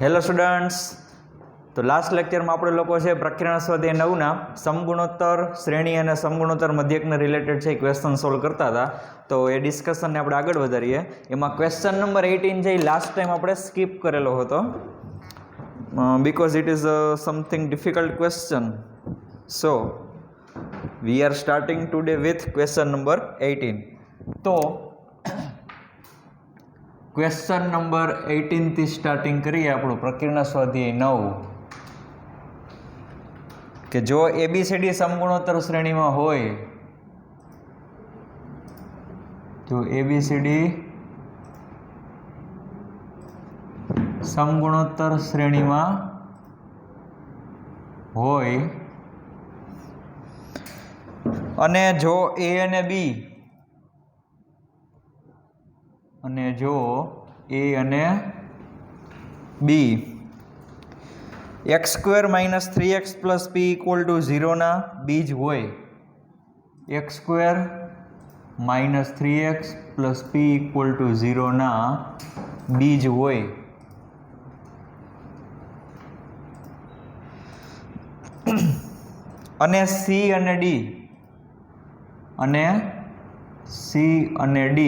Hello students, તો last લેક્ચરમાં આપણે લોકો છે પ્રકરણ સ્વાધ્યાય 9ના સમગુણોત્તર શ્રેણી અને સમગુણોત્તર મધ્યકને રિલેટેડ છે ક્વેશ્ચન સોલ્વ કરતા હતા. તો એ ડિસ્કશનને આપણે આગળ વધારીએ. એમાં ક્વેશ્ચન નંબર 18 છે એ લાસ્ટ ટાઈમ આપણે સ્કીપ કરેલો હતો because it is something difficult question. So we are starting today with question number 18. તો ક્વેશ્ચન નંબર 18 થી સ્ટાર્ટિંગ કરીએ આપણું પ્રકરણ સ્વાધ્યાય 9 કે જો એબીસીડી સમગુણોત્તર શ્રેણીમાં હોય, જો એબીસીડી સમગુણોત્તર શ્રેણીમાં હોય અને જો એ અને બી અને જો એ અને બી x² - 3x + p = 0 ના બીજ હોય, x² - 3x + p = 0 ના બીજ હોય અને C અને D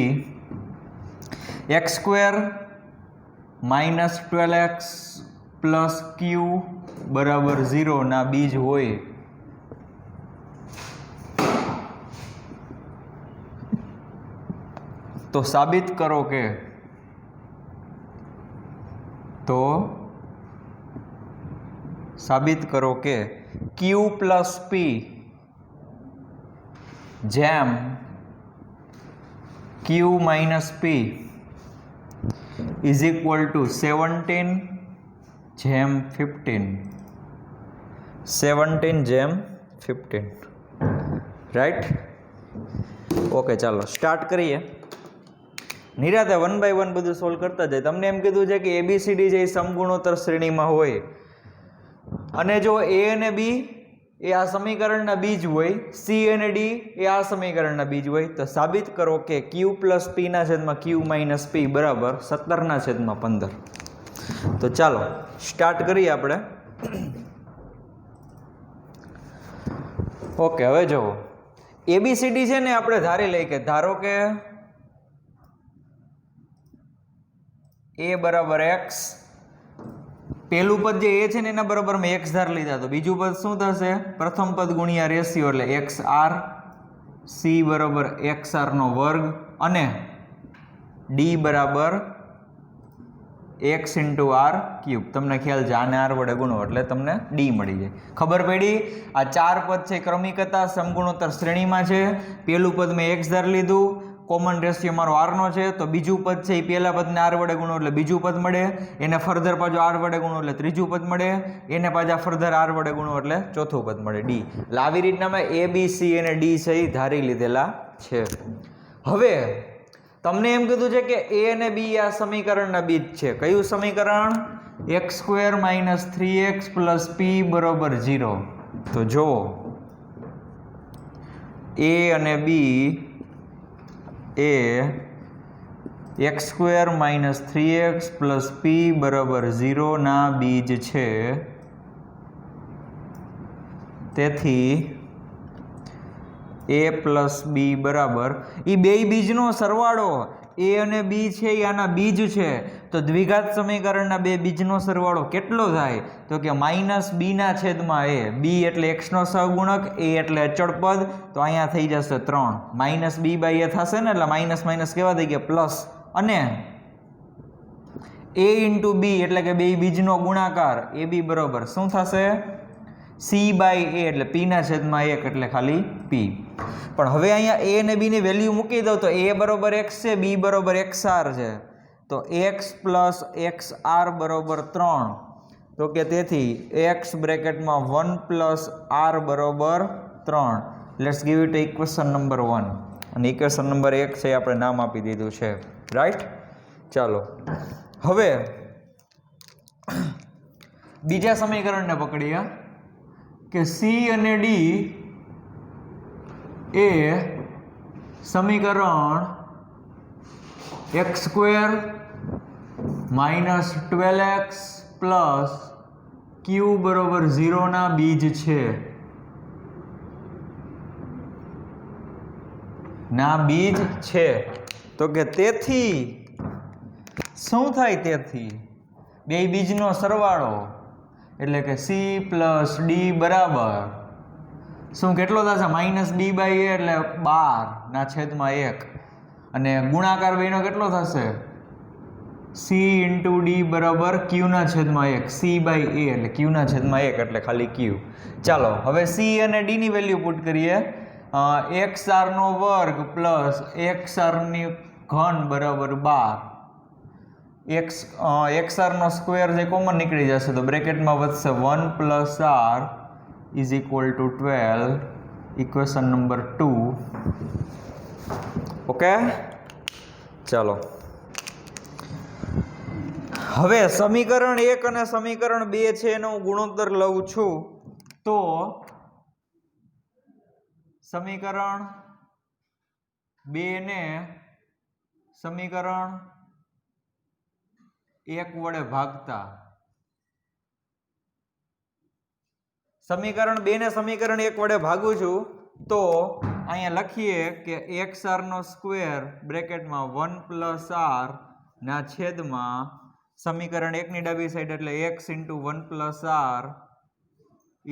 x² - 12x + q = 0 ના બીજ હોય તો સાબિત કરો કે q + p જેમ q - p is equal to 17 જેમ 15, 17 જેમ 15, રાઈટ? ઓકે, ચાલો સ્ટાર્ટ કરીએ. નિરાતે 1 by 1 બધું સોલ્વ કરતા જાય. તમને એમ કીધું છે કે એબીસીડી જે સમગુણોત્તર શ્રેણીમાં હોય અને જો એ અને બી એ આ સમીકરણના બીજ હોય, સી અને ડી એ આ સમીકરણના બીજ હોય, તો સાબિત કરો કે q + p ના છેદમાં q - p બરાબર 17/15. તો ચાલો સ્ટાર્ટ કરીએ આપણે. ઓકે, હવે જુઓ એબીસીડી છે ને આપણે ધારી લઈએ કે ધારો કે a બરાબર x, પહેલું પદ જે એ છે ને એના બરાબર મેં x ધાર લીધા, તો બીજું પદ શું થશે? પ્રથમ પદ ગુણ્યા રેશિયો એટલે xr, c બરાબર xr નો વર્ગ અને d બરાબર x × r³. તમને ખ્યાલ છે આને r વડે ગુણો એટલે તમને d મળી જાય. ખબર પડી? આ ચાર પદ છે ક્રમિક હતા, સમગુણોત્તર શ્રેણીમાં છે. પહેલું પદ મેં x ધાર લીધું, કોમન રેશિયો મારો r નો છે, તો બીજું પદ છે એ પહેલા પદને r વડે ગુણો એટલે બીજું પદ મળે, એને ફર્ધર પાછું r વડે ગુણો એટલે ત્રીજું પદ મળે, એને પાછા ફર્ધર r વડે ગુણો એટલે ચોથું પદ મળે, d. એટલે આવી રીતના મેં a b c અને d છે એ ધારી લીધેલા છે. હવે તમને એમ કીધું છે કે a અને b આ સમીકરણના બીજ છે. કયું સમીકરણ? x² - 3x + p = 0. તો જો a અને b એ x² - 3x + p = 0 ના બીજ છે, તેથી a + b બરાબર એ બે બીજનો સરવાળો, a અને b છે એ આના બીજ છે, તો દ્વિઘાત સમીકરણના બે બીજનો સરવાળો કેટલો થાય? તો કે -b ના છેદમાં a. b એટલે x નો સહગુણક, a એટલે અચળ પદ, તો અહીંયા થઈ જશે 3. -b/a થશે ને એટલે માઇનસ માઇનસ કેવા થઈ ગયા? પ્લસ. અને a × b એટલે કે બે બીજનો ગુણાકાર, ab બરાબર શું થશે? c/a એટલે p ના છેદમાં 1 એટલે ખાલી p. પણ હવે અહીંયા a અને b ની વેલ્યુ મૂકી દઉં તો a બરાબર x છે, b બરાબર xr છે, તો x + xr બરાબર 3. તો કે તેથી x બ્રેકેટમાં 1 + r બરાબર 3. Let's give it equation number 1. અને ઇક્વેશન નંબર 1 છે આપણે નામ આપી દીધું છે, રાઈટ? ચાલો હવે બીજા સમીકરણને પકડીએ કે c અને d એ સમીકરણ x² - 12x પ્લસ ક્યુ બરોબર 0 ના બીજ છે તો કે તેથી શું થાય? તેથી બે બીજનો સરવાળો એટલે કે સી પ્લસ ડી બરાબર શું કેટલો થશે? -d/a એટલે 12/1 અને ગુણાકાર બેનો કેટલો થશે? c × d બરાબર q/1 c/a એટલે q/1 એટલે ખાલી q. ચાલો હવે c અને d ની વેલ્યુ પુટ કરીએ. xr² પ્લસ xr³ બરાબર 12. xr² જે કોમન નીકળી જશે તો બ્રેકેટમાં વધશે 1 + r = 12. Equation number 2. ઓકે, ચાલો હવે સમીકરણ 1 અને સમીકરણ 2 છે એનો હું ગુણોત્તર લઉં છું. તો સમીકરણ 2 ને સમીકરણ 1 વડે ભાગતા સમીકરણ 2 ને સમીકરણ 1 વડે ભાગું છું તો અહીંયા લખીએ કે xr² બ્રેકેટમાં 1 + r ના છેદમાં સમીકરણ 1 ની ડાબી સાઈડ એટલે x × 1 + r =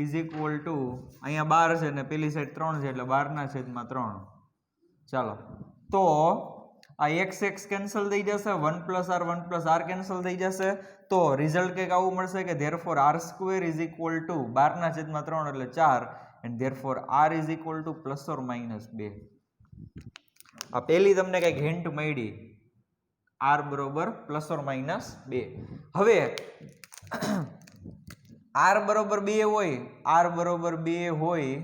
અહીંયા 12 છે ને પેલી સાઈડ 3 છે એટલે 12/3. ચાલો તો આ x કેન્સલ થઈ જશે, 1 + r કેન્સલ થઈ જશે તો રિઝલ્ટ કંઈક આવું મળશે કે therefore r² = 12/3 એટલે 4 and therefore r = ±2. આ પહેલી તમને કંઈક હિન્ટ મળી, r બરોબર ±2. હવે r બરોબર 2 હોય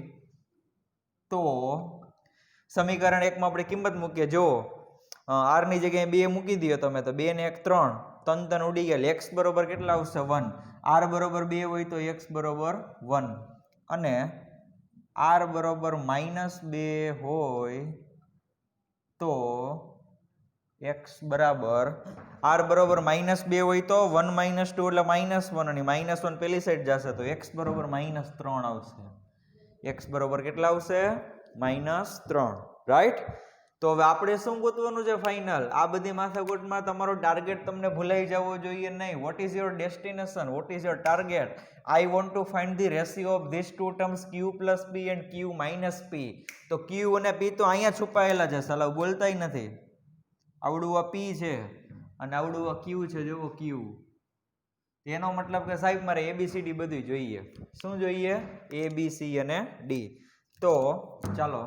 તો સમીકરણ 1 માં આપણે કિંમત મૂકીએ. જો r ની જગ્યાએ 2 મૂકી દો તમે તો 2 ને 1 3 3 ઉડી ગયા. x બરોબર કેટલા આવશે? 1. r બરોબર 2 હોય તો x બરોબર 1 અને r બરોબર -2 હોય તો x બરાબર r બરોબર -2 હોય તો 1 - 2 એટલે -1 અને -1 પેલી સાઈડ જશે તો x બરોબર -3 આવશે. x બરોબર કેટલા આવશે? -3. રાઈટ? તો હવે આપણે શું ગોતવાનું છે ફાઇનલ? આ બધી માથાકૂટમાં તમારો ટાર્ગેટ તમને ભૂલાઈ જવો જોઈએ નહીં. What is your destination? What is your target? I want to find the ratio of this two terms q + p and q - p. તો q અને p તો અહીંયા છુપાયેલા છે, સાલા બોલતાય નથી. આવડું આ p છે અને આવડું આ q છે. જુઓ q, એનો મતલબ કે સાહેબ મારે ABCD બધું જોઈએ. શું જોઈએ? ABC અને D. તો ચાલો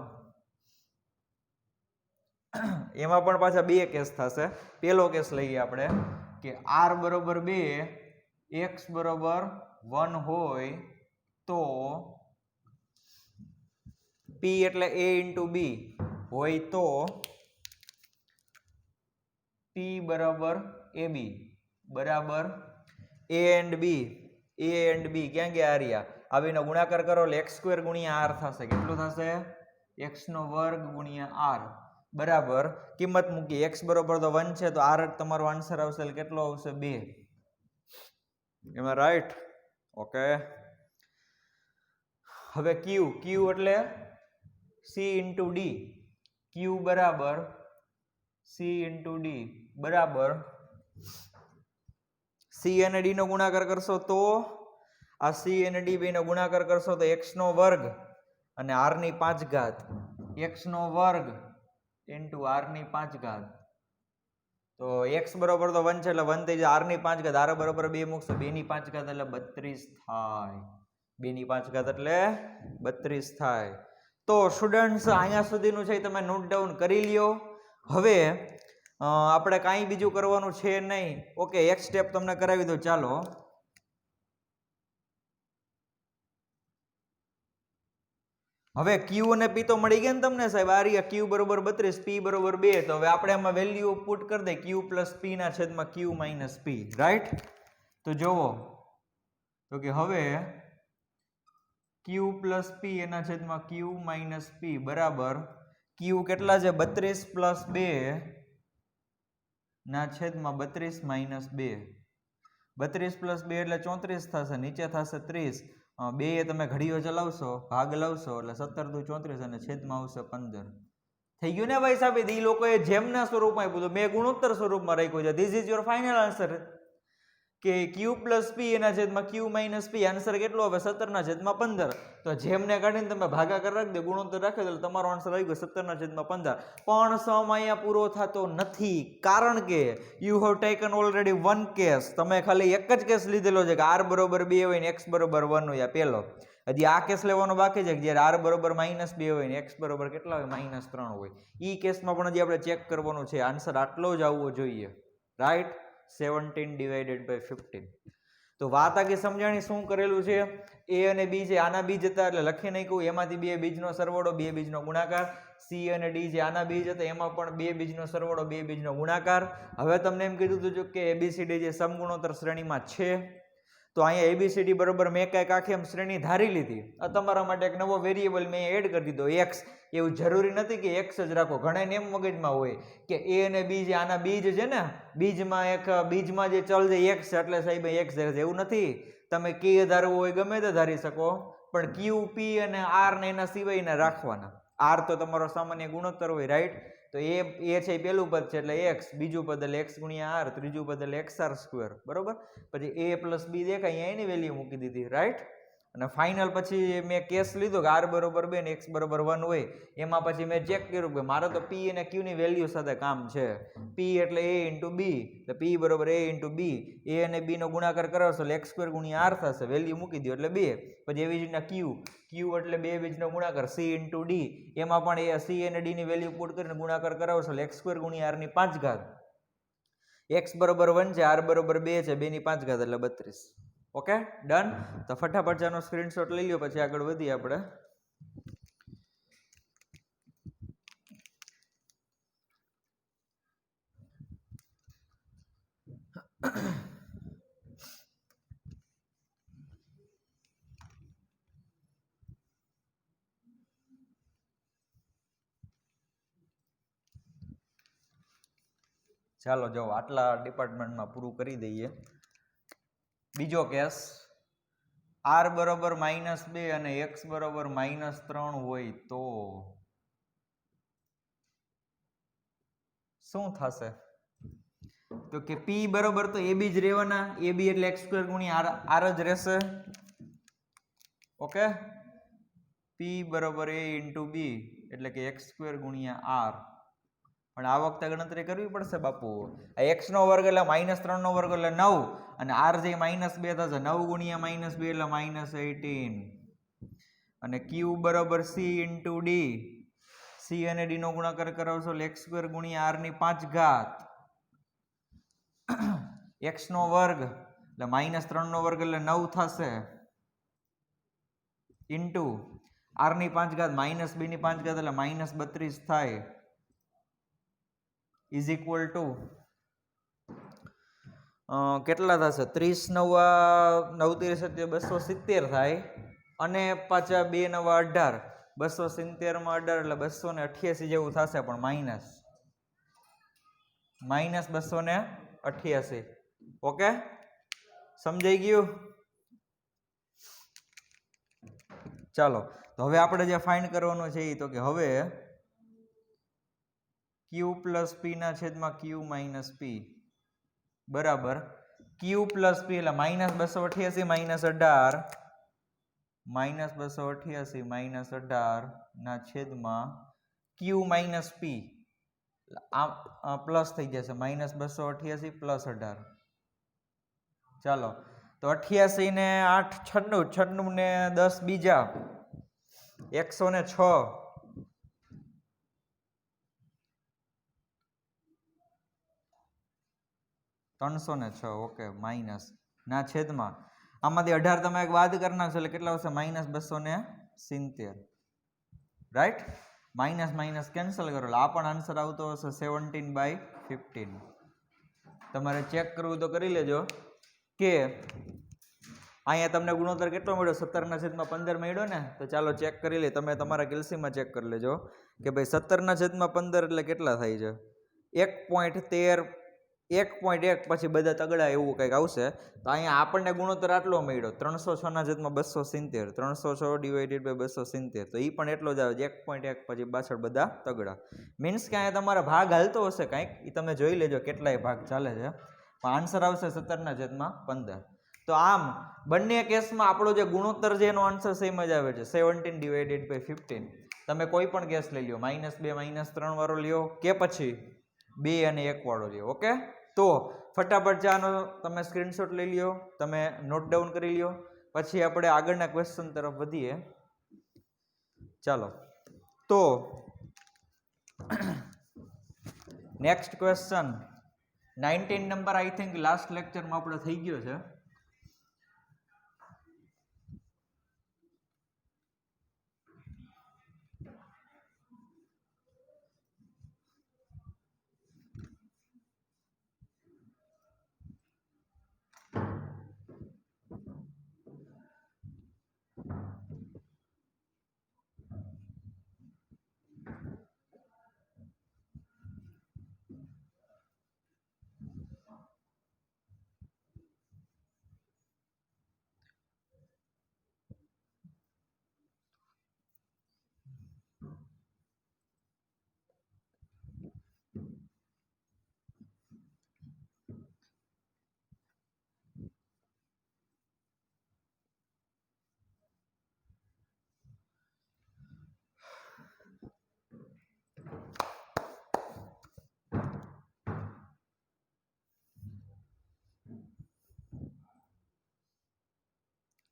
એમાં પણ પાછા 2 કેસ થશે. પહેલો કેસ લઈએ આપણે કે r બરોબર 2 x બરોબર 1 હોય તો p એટલે a × b હોય તો p બરાબર ab બરાબર a and b ક્યાં ગયા? આર્યા. આ બેનો ગુણાકાર કરો એટલે x² × r થશે. કેટલું થશે? x² × r બરાબર કિંમત મૂકી. x બરોબર તો 1 છે તો r તમારો આન્સર આવશે એટલે કેટલો આવશે? 2. એમાં રાઈટ? ઓકે. હવે q એટલે c × d. q બરાબર c × d બરાબર c અને d નો ગુણાકાર કરશો તો આ c અને d બેનો ગુણાકાર કરશો તો x² અને r5 x² × r5. તો x બરોબર તો 1 છે એટલે 1 થઈ જાય. r5 r બરોબર 2 મૂકશો 2/5 એટલે 32 થાય. 2/5 એટલે 32 થાય. તો સ્ટુડન્ટ્સ અહીંયા સુધીનું છે તમે નોટ ડાઉન કરી લ્યો. હવે આપણે કાંઈ બીજું કરવાનું છે નહીં. ઓકે, એક સ્ટેપ તમને કરાવી દો. ચાલો હવે q અને p તો મળી ગયા ને તમને સાહેબ. આ રહ્યા q બરોબર 32, p બરોબર 2. તો હવે આપણે આમાં વેલ્યુ પુટ કરી દઈએ q + p ના છેદમાં q - p. રાઈટ? તો જોવો તો કે હવે q + p એના છેદમાં q - p બરાબર q કેટલા છે? 32 + 2 ના છેદમાં 32 - 2 32 + 2 એટલે 34 થશે, નીચે થશે 30, બે તમે ઘડીઓ ચલાવશો, ભાગ લાવશો એટલે 17 દુ 34 અને છેદમાં આવશે 15. થઈ ગયું ને ભાઈ સાહેબ? એ લોકોએ જેમના સ્વરૂપમાં આપ્યું હતું, મેં ગુણોત્તર સ્વરૂપમાં રાખ્યું છે. This is your final answer કે q + p એના છેદમાં q - p. આન્સર કેટલો આવે? 17/15. તો જેમને કાઢીને તમે ભાગાકાર રાખી દો, ગુણોત્તર રાખી દો, તમારો આન્સર આવી ગયો 17/15. પણ સમ અહીંયા પૂરો થતો નથી, કારણ કે you have taken already one case. તમે ખાલી એક જ કેસ લીધેલો છે કે r બરોબર 2 હોય ને x બરોબર 1 હોય. આ પહેલો. હજી આ કેસ લેવાનો બાકી છે કે જ્યારે r બરોબર -2 હોય ને x બરોબર કેટલા હોય? -3 હોય. ઈ કેસમાં પણ હજી આપણે ચેક કરવાનું છે. આન્સર આટલો જ આવવો જોઈએ, રાઈટ? 17/15. તો વાત આખી સમજાણી. શું કરેલું છે? a અને b છે, આના બીજ હતા એટલે લખી નાખ્યું. એમાંથી બે બીજનો સરવાળો, બે બીજનો ગુણાકાર. c અને d છે, આના બીજ હતા, એમાં પણ બે બીજનો સરવાળો, બે બીજનો ગુણાકાર. હવે તમને એમ કીધું હતું કે abcd જે સમગુણોત્તર શ્રેણીમાં છે, તો અહીંયા abcd બરોબર મેં કંઈક આખી એમ શ્રેણી ધારી લીધી. આ તમારા માટે એક નવો વેરિયેબલ મેં એડ કરી દીધો, x. એવું જરૂરી નથી કે x જ રાખો. ઘણા એમ મગજમાં હોય કે a અને b જે આના બીજ છે ને, બીજમાં જે ચલ છે x એટલે સાહેબ x છે. એવું નથી. તમે k ધારવું હોય ગમે તે ધારી શકો, પણ q, p અને r ને એના સિવાયના રાખવાના. r તો તમારો સામાન્ય ગુણોત્તર હોય, રાઈટ? તો એ છે પહેલું પદ છે એટલે x, બીજું પદ એટલે x × r, ત્રીજું પદ એટલે xr², બરોબર? પછી a + b દેખાય, અહીંયા એની વેલ્યુ મૂકી દીધી, રાઈટ? અને ફાઇનલ પછી મેં કેસ લીધો કે r બરોબર 2 ને x બરોબર 1 હોય. એમાં પછી મેં ચેક કર્યું કે મારે તો p અને q ની વેલ્યુ સાથે કામ છે. p એટલે a × b, તો p બરોબર a × b. a અને b નો ગુણાકાર કરાવશો એટલે x² × r થશે. વેલ્યુ મૂકી દો એટલે 2. પછી એવી જ રીતના q એટલે બે બીજનો ગુણાકાર, c × d. એમાં પણ એ c અને d ની વેલ્યુ પુટ કરીને ગુણાકાર કરાવશો એટલે x² × r ની 5 ઘાત. x બરોબર 1 છે, r બરોબર 2 છે, 2 ની 5 ઘાત એટલે 32. Okay, done? તો ફટાફટ આનો સ્ક્રીનશોટ લઈ લો, પછી આગળ વધીએ આપણે. ચાલો જો આટલા ડિપાર્ટમેન્ટમાં પૂરું કરી દઈએ. બીજો કેસ, r બરોબર -2 અને x બરોબર -3 હોય તો શું થશે? તો કે p બરોબર તો ab જ રહેવાના. ab એટલે x² × r જ રહેશે. ઓકે, p બરોબર a × b એટલે કે x² × r. પણ આ વખતે ગણતરી કરવી પડશે બાપુ. x નો વર્ગ એટલે -3 નો વર્ગ એટલે 9, અને r જે -2 થશે, 9 × -2 એટલે -18. અને q બરોબર c × d, c અને d નો ગુણાકાર કરાવશો એટલે x² × r ની 5 ઘાત. x નો વર્ગ એટલે -3 નો વર્ગ એટલે 9 થશે, ઇન્ટુ r ની 5 ઘાત -2 ની 5 ઘાત એટલે -32 થાય, ઇઝ ઇક્વલ ટુ કેટલા થશે? 30 × 9 = 270 થાય. અને પાછા 2 × 9 = 18, 270 માં 18 એટલે 288 જેવું થશે, પણ -288. ઓકે, સમજાઈ ગયું? ચાલો, તો હવે આપણે જે ફાઇન્ડ કરવાનું છે એ તો કે હવે q + p ના છેદમાં q - p બરાબર q + p એટલે -288 - 18, -288 - 18 ના છેદમાં q - p. આ પ્લસ થઈ જશે, -288 + 18. ચાલો, તો 88 ને 8 96, 96 ને 10 બીજા 106, 306. ઓકે, માઇનસ ના છેદમાં આમાંથી 18 તમે એક બાદ કરી નાખશો એટલે કેટલા આવશે? -270. રાઈટ? માઇનસ કેન્સલ કરો એટલે આ પણ આન્સર આવતો હશે 17/15. તમારે ચેક કરવું તો કરી લેજો કે અહીંયા તમને ગુણોત્તર કેટલો મળ્યો? 17/15 મળ્યો ને? તો ચાલો ચેક કરી લઈએ. તમે તમારા કેલ્સીમાં ચેક કરી લેજો કે ભાઈ 17/15 એટલે કેટલા થાય છે? 1.13 1.1 પછી બધા તગડા એવું કંઈક આવશે. તો અહીંયા આપણને ગુણોત્તર આટલો મળ્યો 306/270 306 ડિવાઇડેડ બાય 270 તો એ પણ એટલો જ આવે છે 1.1 પછી પાછળ બધા તગડા. મીન્સ કે અહીંયા તમારા ભાગ હાલતો હશે કાંઈક, એ તમે જોઈ લેજો કેટલાય ભાગ ચાલે છે. આન્સર આવશે 17/15. તો આમ બંને કેસમાં આપણો જે ગુણોત્તર છે એનો આન્સર સેમ જ આવે છે 17 ડિવાઇડેડ બાય 15. તમે કોઈ પણ કેસ લઈ લ્યો -2 -3 વાળો લ્યો કે પછી 2 અને 1 વાળો લ્યો. ઓકે, તો ફટાફટ ચાનો તમે સ્ક્રીનશોટ લઈ લ્યો, તમે નોટ ડાઉન કરી લ્યો, પછી આપણે આગળના ક્વેશ્ચન તરફ વધીએ. ચાલો, તો next question 19 number I think last લેક્ચરમાં આપણે થઈ ગયો છે.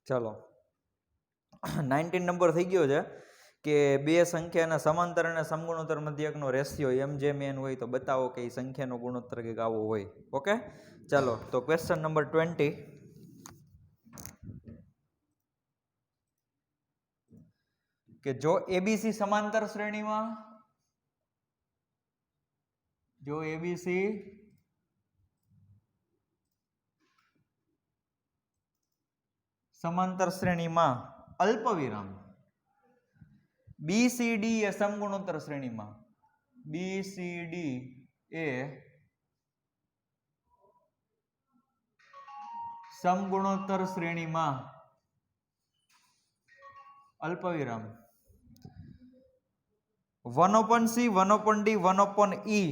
ચાલો, 19 નંબર થઈ ગયો છે કે બે સંખ્યાના સમાંતર અને સમગુણોત્તર મધ્યકનો રેશિયો એમ જે મેન હોય તો બતાવો કે એ સંખ્યાનો ગુણોત્તર કંઈક આવો હોય. ઓકે, ચાલો, તો ક્વેશ્ચન નંબર 20 કે જો એબીસી સમાંતર શ્રેણીમાં સમાંતર શ્રેણીમાં અલ્પવિરામ બીસીડી એ સમગુણોત્તર શ્રેણીમાં બીસીડી એ સમગુણોત્તર શ્રેણીમાં અલ્પવિરામ 1/c 1/d 1/e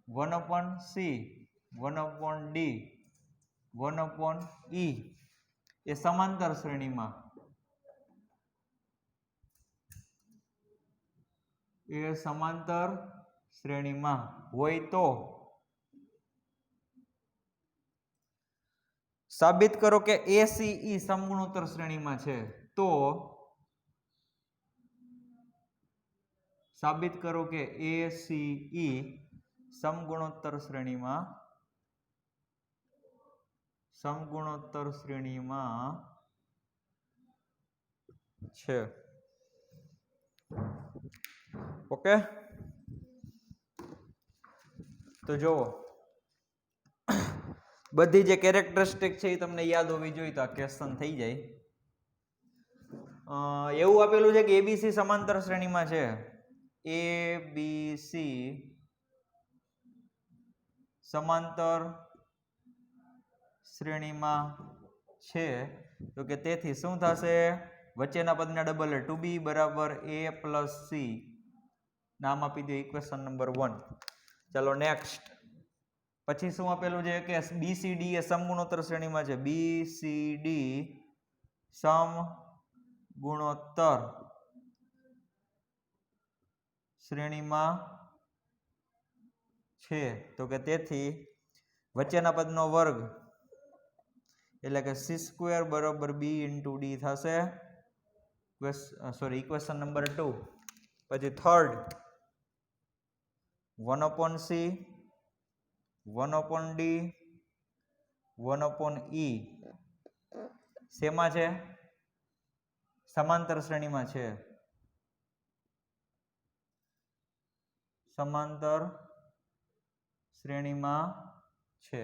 1/c 1/d 1/e એ સમાંતર શ્રેણીમાં હોય તો સાબિત કરો કે ACE સમગુણોત્તર શ્રેણીમાં છે. તો સાબિત કરો કે ACE સમગુણોત્તર શ્રેણીમાં છે. ઓકે, તો જુઓ બધી જે કેરેક્ટરિસ્ટિક છે એ તમને યાદ હોવી જોઈએ તો આ ક્વેશ્ચન થઈ જાય. એવું આપેલું છે કે એબીસી સમાંતર શ્રેણીમાં છે. એબીસી સમાંતર શ્રેણીમાં છે તો કે તેથી શું થશે? વચ્ચેના પદના ડબલ 2b બરાબર a પ્લસ c. નામ આપી દો ઇક્વેશન નંબર 1. ચાલો નેક્સ્ટ. પછી શું આપેલું છે કે બીસીડી એ સમગુણોત્તર શ્રેણીમાં છે. બીસીડી સમગુણોત્તર શ્રેણીમાં છે તો કે તેથી વચ્ચેના પદનો વર્ગ એટલે કે c² બરાબર b * d થશે. Equation number 2. પછી થર્ડ 1/c 1/d 1/e શેમાં છે? સમાંતર શ્રેણીમાં છે. સમાંતર શ્રેણીમાં છે.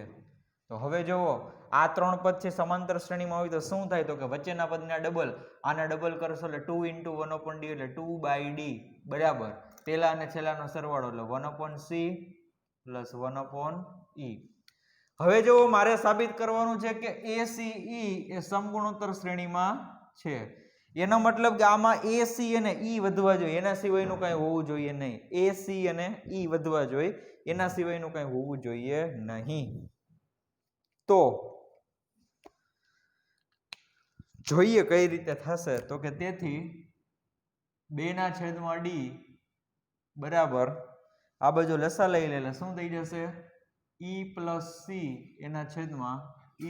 તો હવે જુઓ આ ત્રણ પદ છે સમાંતર શ્રેણીમાં હોય તો શું થાય? તો કે વચ્ચેના પદના ડબલ, આના ડબલ કરશો એટલે 2 * 1/d એટલે 2/d બરાબર પેલા અને છેલ્લાનો સરવાળો એટલે 1/c પ્લસ 1/e. હવે જો મારે સાબિત કરવાનું છે કે ACE એ સમગુણોત્તર શ્રેણીમાં છે. એનો મતલબ કે આમાં AC અને E વધવા જોઈએ, એના સિવાયનું કઈ હોવું જોઈએ નહીં. AC અને E વધવા જોઈએ, એના સિવાયનું કઈ હોવું જોઈએ નહીં. તો જોઈએ કઈ રીતે થશે. તો કે તેથી 2/d બરાબર આ બાજુ લસા લઈ લે એટલે શું થઈ જશે? E પ્લસ C એના છેદમાં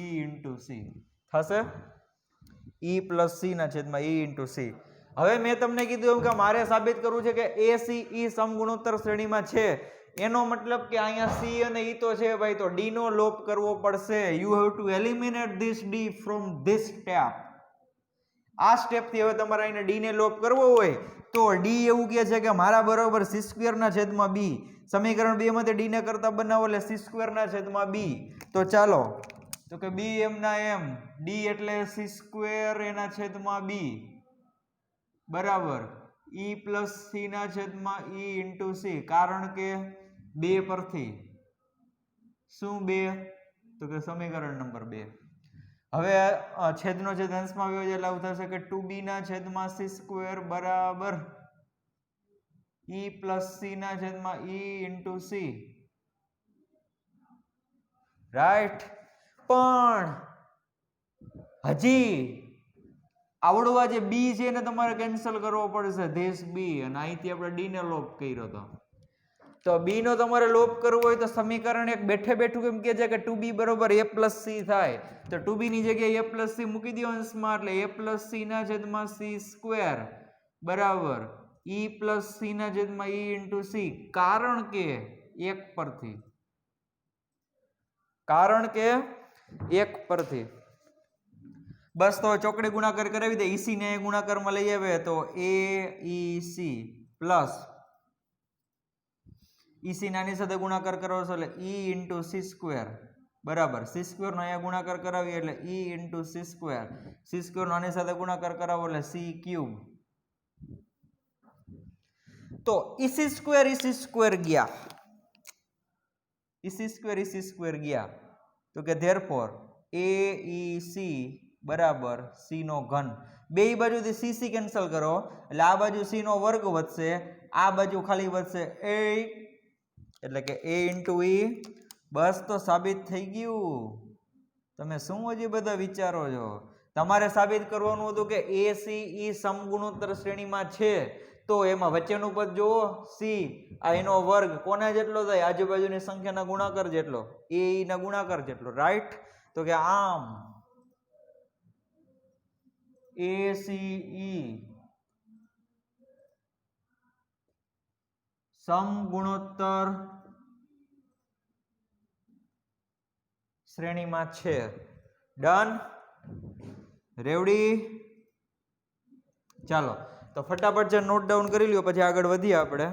E ઇન્ટુ C થશે. E પ્લસ C ના છેદમાં E ઇન્ટુ C. હવે મેં તમને કીધું એમ કે મારે સાબિત કરવું છે કે ACE સમગુણોત્તર શ્રેણીમાં છે. એનો મતલબ કે અહીંયા C અને E તો છે ભાઈ, તો D નો લોપ કરવો પડશે. You have to eliminate this D from this step. આ સ્ટેપથી હવે તમારે અહીંયા D ને લોપ કરવો હોય તો D એવું કહે છે કે મારા બરોબર c² ના છેદમાં b. સમીકરણ 2 માંથી D ને કરતા બનાવો એટલે c² ના છેદમાં b. તો ચાલો, તો કે b એમ ના એમ, D એટલે c² એના છેદમાં b બરાબર E પ્લસ C ના છેદમાં E ઇન્ટુ C. કારણ કે 2 પરથી શું 2? તો કે સમીકરણ નંબર 2. હવે છેદનો છેદ અંશમાં આવ્યો એટલે આવું થશે કે 2b ના છેદમાં c² બરાબર E પ્લસ C ના છેદમાં E ઇન્ટુ C. રાઈટ. પણ હજી આવડવા જે b છે એને તમારે કેન્સલ કરવો પડશે, ધીસ b, અને અહીંથી આપણે d ને લોપ કર્યો હતો. તો b નો તમારે લોપ કરવો હોય તો સમીકરણ એક બેઠે બેઠું કેમ કે છે કે 2b બરોબર a પ્લસ c થાય. તો 2b ની જગ્યાએ a પ્લસ c મૂકી દો અંશમાં એટલે a પ્લસ c ના છેદમાં c² બરાબર E પ્લસ C ના છેદમાં E ઇન્ટુ C. કારણ કે 1 પરથી, કારણ કે 1 પરથી. બસ તો ચોકડી ગુણાકાર કરાવી દે. EC ને ગુણાકારમાં લઈ આવે તો AEC પ્લસ EC નાની સાથે ગુણાકાર કરો છો એટલે E ઇન્ટુ C² બરાબર c² નો અહીંયા ગુણાકાર કરાવીએ એટલે E ઇન્ટુ C². c² નો આની સાથે ગુણાકાર કરાવો એટલે c³. તો EC² ગયા, EC² ગયા. તો કે ધેરફોર AEC બરાબર C નો ઘન. બે બાજુથી CC કેન્સલ કરો એટલે આ બાજુ C નો વર્ગ વધશે, આ બાજુ ખાલી વધશે 8 એટલે કે A ઇન્ટુ E. બસ તો સાબિત થઈ ગયું. તમે શું હજી બધા વિચારો છો? તમારે સાબિત કરવાનું હતું કે ACE સમગુણોત્તર શ્રેણીમાં છે. તો એમાં વચ્ચેનું પદ જુઓ C, આ એનો વર્ગ કોના જેટલો થાય? આજુબાજુની સંખ્યાના ગુણાકાર જેટલો, AE ના ગુણાકાર જેટલો. રાઈટ. તો કે આમ ACE સમગુણોત્તર શ્રેણીમાં છે. ડન? રેવડી? ચાલો તો ફટાફટ જે નોટ ડાઉન કરી લ્યો પછી આગળ વધીએ આપણે.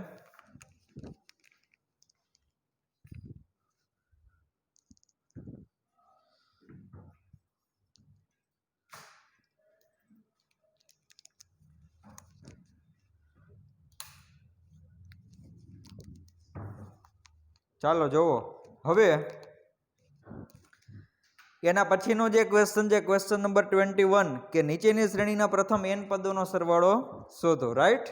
ચાલો જોવો હવે એના પછીનો જે ક્વેશ્ચન છે, ક્વેશ્ચન નંબર 21, કે નીચેની શ્રેણીના પ્રથમ n પદોનો સરવાળો શોધો. રાઈટ.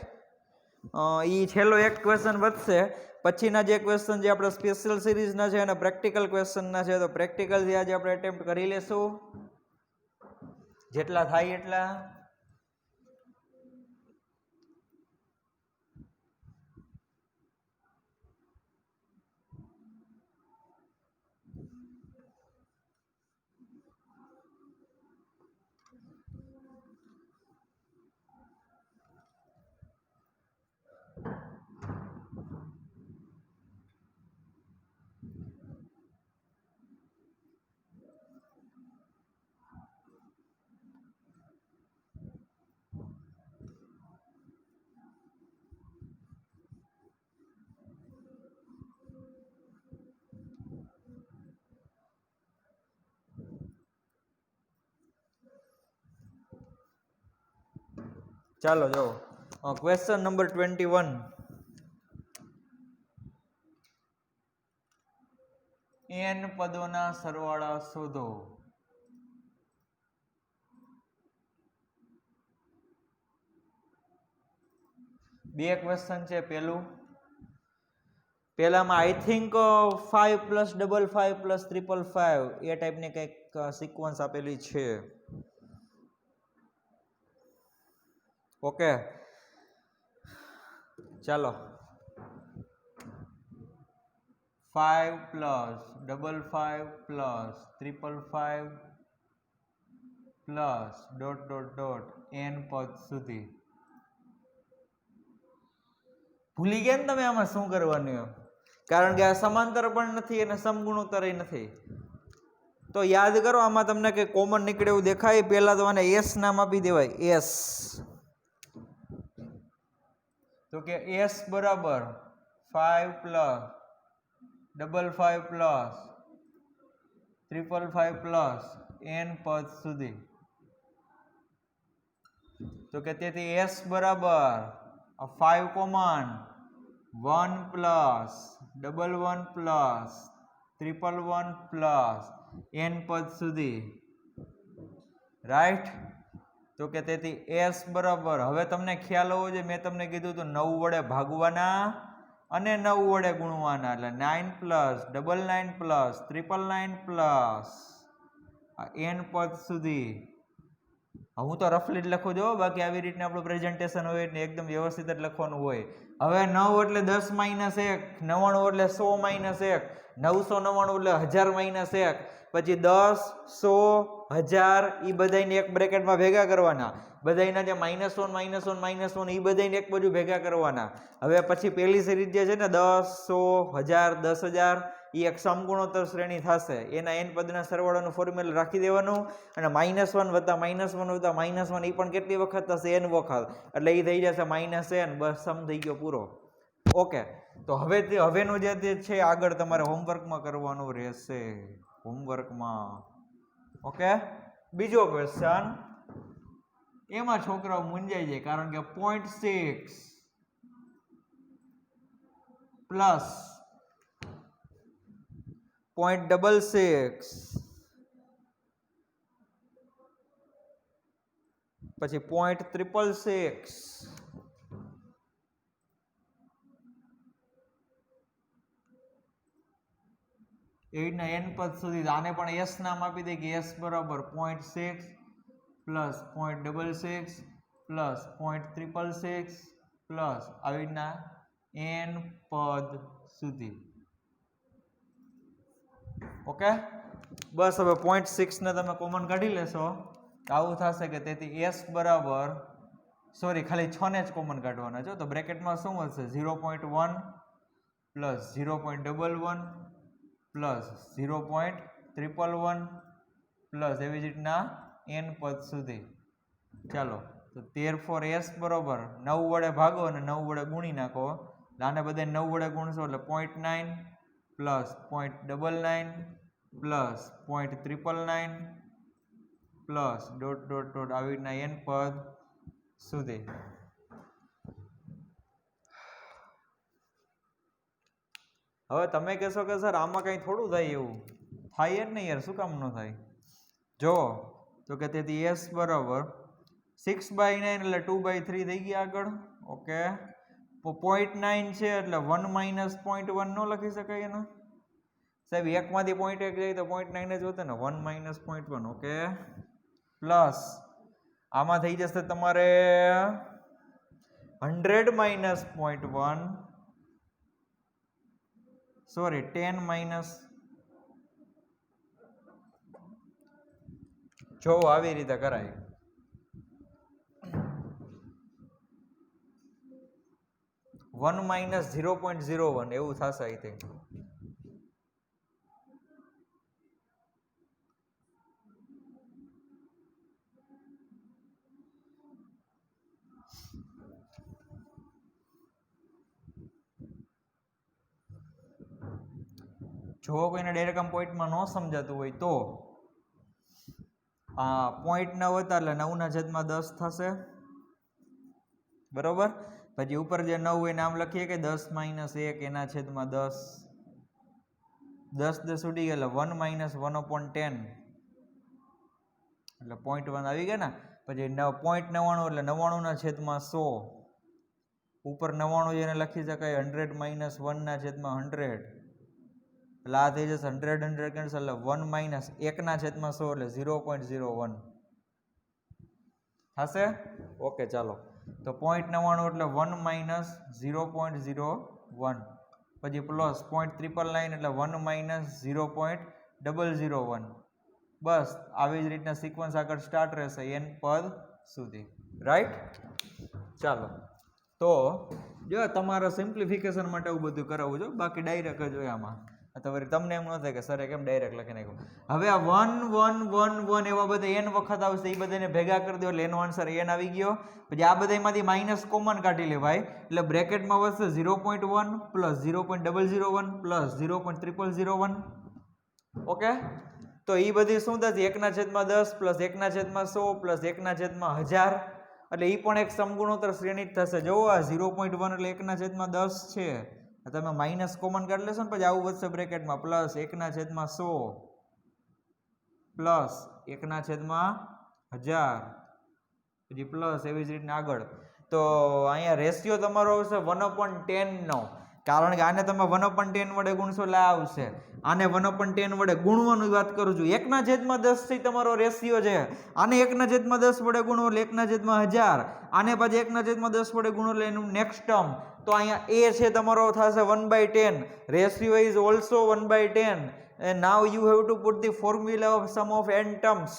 ઈ છેલ્લો એક ક્વેશ્ચન વધશે. પછીના જે ક્વેશ્ચન જે આપણે સ્પેશિયલ સિરીઝના છે અને પ્રેક્ટિકલ ક્વેશ્ચનના છે, તો પ્રેક્ટિકલથી આજે આપણે એટેમ્પ્ટ કરી લેશું જેટલા થાય એટલા. ચાલો જો ક્વેશ્ચન નંબર 21. n પદોના સરવાળા શોધો. બે ક્વેશ્ચન છે. પહેલામાં આઈ થિંક 5 + 55 + 555 એ ટાઈપની કંઈક સિક્વન્સ આપેલી છે. ઓકે, ચાલો 5 + 55 + 555 .. n પદ સુધી. ભૂલી ગયા ને તમે આમાં શું કરવાનું? કારણ કે આ સમાંતર પણ નથી અને સમગુણોત્તર નથી. તો યાદ કરો, આમાં તમને કંઈ કોમન નીકળે એવું દેખાય? પહેલા તો આને s નામ આપી દેવાય. s તો કે s બરાબર 5 + 55 + 555 n પદ સુધી. તો કે તેથી s બરાબર 5 કોમન 1 + 11 + 555 n પદ સુધી. રાઈટ? તો કે તેથી s બરાબર, હવે તમને ખ્યાલ હોવો જોઈએ, મેં તમને કીધું હતું 9 વડે ભાગવાના અને 9 વડે ગુણવાના, એટલે 9 + 99 + 999 n પદ સુધી. હું તો રફલી જ લખું છું, બાકી આવી રીતના આપણું પ્રેઝન્ટેશન હોય એટલે એકદમ વ્યવસ્થિત જ લખવાનું હોય. હવે 9 એટલે 10 - 1, 99 એટલે 100 - 1, 999 એટલે 1000 - 1, પછી 10 100 1000 એ બધાને એક બ્રેકેટમાં ભેગા કરવાના. બધાના જે -1 -1 -1 એ બધાને એક બાજુ ભેગા કરવાના. હવે પછી પેલી સિરીઝ જે છે ને 10 100 1000 10000 એ એક સમગુણોત્તર શ્રેણી થશે. એના n પદના સરવાળાનું ફોર્મ્યુલા રાખી દેવાનું અને -1 + -1 + -1 એ પણ કેટલી વખત થશે? n વખત. એટલે એ થઈ જશે -n. બસ સમ થઈ ગયો પૂરો. ઓકે, તો હવેનું જે છે આગળ તમારે હોમવર્કમાં કરવાનું રહેશે. હોમવર્કમાં ઓકે, બીજો ક્વેશ્ચન. એમાં છોકરાઓ મૂંઝાઈ જાય, કારણ કે 0.6 પ્લસ 0.66 પછી 0.666 એના n પદ સુધી. આને પણ s નામ આપી દે કે s બરાબર 0.6 પ્લસ 0.66 પ્લસ 0.666 પ્લસ આવી રીતના n પદ સુધી. ઓકે, બસ હવે 0.6 ને તમે કોમન કાઢી લેશો તો આવું થશે કે તેથી s બરાબર, સોરી ખાલી 6 ને જ કોમન કાઢવાના છો, તો બ્રેકેટમાં શું હશે? 0.1 પ્લસ 0.11 પ્લસ 0.111 પ્લસ એવી જ રીતના n પદ સુધી. ચાલો, તો therefore s બરોબર 9 વડે ભાગો અને 9 વડે ગુણી નાખો. આને બધા 9 વડે ગુણશો એટલે 0.9 પ્લસ 0.99 પ્લસ 0.999 પ્લસ ... આવી રીતના n પદ સુધી. હવે તમે કહેશો કે સર આમાં કંઈ થોડું થાય? એવું થાય જ નહીં યાર, શું કામ ન થાય? જો તો કે તેથી s બરાબર 6/9 એટલે 2/3 થઈ ગયા આગળ. ઓકે, 0.9 છે એટલે 1 - 0.1 ન લખી શકાય એના? સાહેબ એકમાંથી 0.1 જાય તો 0.9 જ હોતે ને. 1 - 0.1. ઓકે, પ્લસ આમાં થઈ જશે તમારે 100 - 0.1, સોરી 10 જો આવી રીતે કરાય. 1 - 0.01 એવું થશે આઈ થિંક. જો કોઈને ડાયરેક્ટ આમ પોઈન્ટમાં ન સમજાતું હોય તો 0.9 હતા એટલે 9/10 થશે. બરોબર? પછી ઉપર જે 9 હોય નામ લખીએ કે 10 - 1 એના છેદમાં 10. 10 ઉડી ગયા એટલે 1 - 1/10 એટલે 0.1 આવી ગયા ને. પછી 0.99 એટલે 99/100 ઉપર 99 એને લખી શકાય 100 - 1/100 એટલે આ થઈ જશે 100 કેન્સલ એટલે 1 - 1/100 એટલે 0.01 થશે. ઓકે ચાલો તો 0.99 એટલે 1 - 0.01 પછી પ્લસ 0.999 એટલે 1 - 0.001 બસ આવી જ રીતના સિક્વન્સ આગળ સ્ટાર્ટ રહેશે n પદ સુધી. રાઈટ. ચાલો તો જો તમારા સિમ્પ્લિફિકેશન માટે આવું બધું કરાવવું જો, બાકી ડાયરેક્ટ જ હોય આમાં. તો વળી તમને એમ ન થાય કે સરે કેમ ડાયરેક્ટ લખી નાખ્યું. હવે આ 1 1 1 1 એવા બધા n વખત આવશે, એ બધાને ભેગા કરી દો એટલે એનો આન્સર n આવી ગયો. પછી આ બધામાંથી માઇનસ કોમન કાઢી લેવાય એટલે બ્રેકેટમાં વધશે 0.1 પ્લસ 0.001 પ્લસ 0.0001. ઓકે તો એ બધી શું થશે 1/10 પ્લસ 1/100 પ્લસ 1/1000 એટલે એ પણ એક સમગુણોત્તર શ્રેણી જ થશે. જુઓ આ 0.1 એટલે 1/10 છે, તમે માઇનસ કોમન કાઢી લેશો ને પછી આવું વધશે બ્રેકેટમાં પ્લસ 1/100 પ્લસ 1/1000 પછી પ્લસ એવી જ રીતના આગળ. તો અહીંયા રેશિયો તમારો આવશે 1/10 નો, કારણ કે આને તમે 1/10 વડે ગુણશો એટલે આવશે. આને 1/10 વડે ગુણવાની વાત કરું છું. 1/10 થી તમારો રેશિયો છે. આને 1/10 વડે ગુણો એટલે 1/1000. આને પછી 1/10 વડે ગુણો એટલે એનું નેક્સ્ટ ટર્મ. તો અહીંયા એ છે તમારો થશે 1/10. Ratio is also 1/10 and now you have to put the formula of sum of n terms.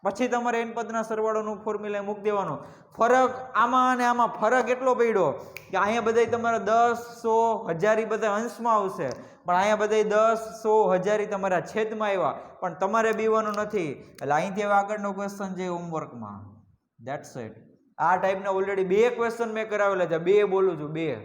પછી તમારે n પદના સરવાળોનું ફોર્મ્યુલા મૂકી દેવાનો. ફરક આમાં અને આમાં ફરક એટલો પડ્યો કે અહીંયા બધા તમારા 10 100 1000 બધા અંશમાં આવશે, પણ અહીંયા બધા 10 100 1000 તમારા છેદમાં આવ્યા, પણ તમારે બીવાનું નથી. એટલે અહીંથી હવે આગળનો ક્વેશ્ચન છે હોમવર્કમાં. That's it. આ ટાઈપના ઓલરેડી 2 ક્વેશ્ચન મેં કરાવેલા છે, 2 બોલું છું 2.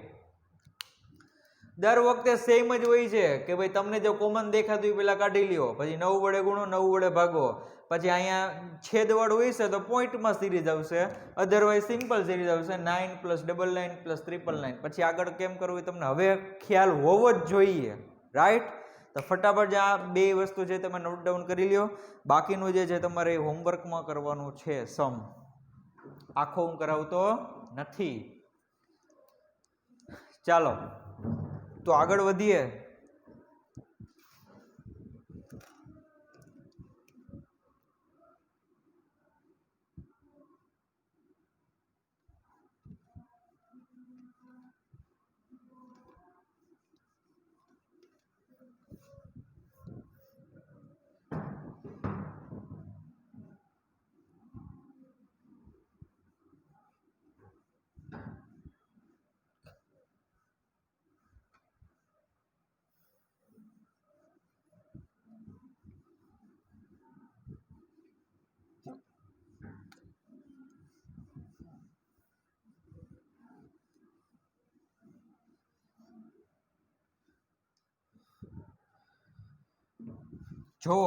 દર વખતે સેમ જ હોય છે કે ભાઈ તમને જો કોમન દેખાતું એ પેલા કાઢી લ્યો, પછી 9 વડે ગુણો 9 વડે ભાગો, પછી અહીંયા છેદવાળું હોય છે તો પોઈન્ટમાં સિરીઝ આવશે, અધરવાઇઝ સિમ્પલ સિરીઝ આવશે 9 + 99 + 999. પછી આગળ કેમ કરવું એ તમને હવે ખ્યાલ હોવો જ જોઈએ. રાઈટ. તો ફટાફટ જે આ 2 વસ્તુ છે તમે નોટ ડાઉન કરી લ્યો. બાકીનું જે છે તમારે હોમવર્કમાં કરવાનું છે સમ. આખો હું કરાવતો નથી. ચાલો તો આગળ વધીએ. જો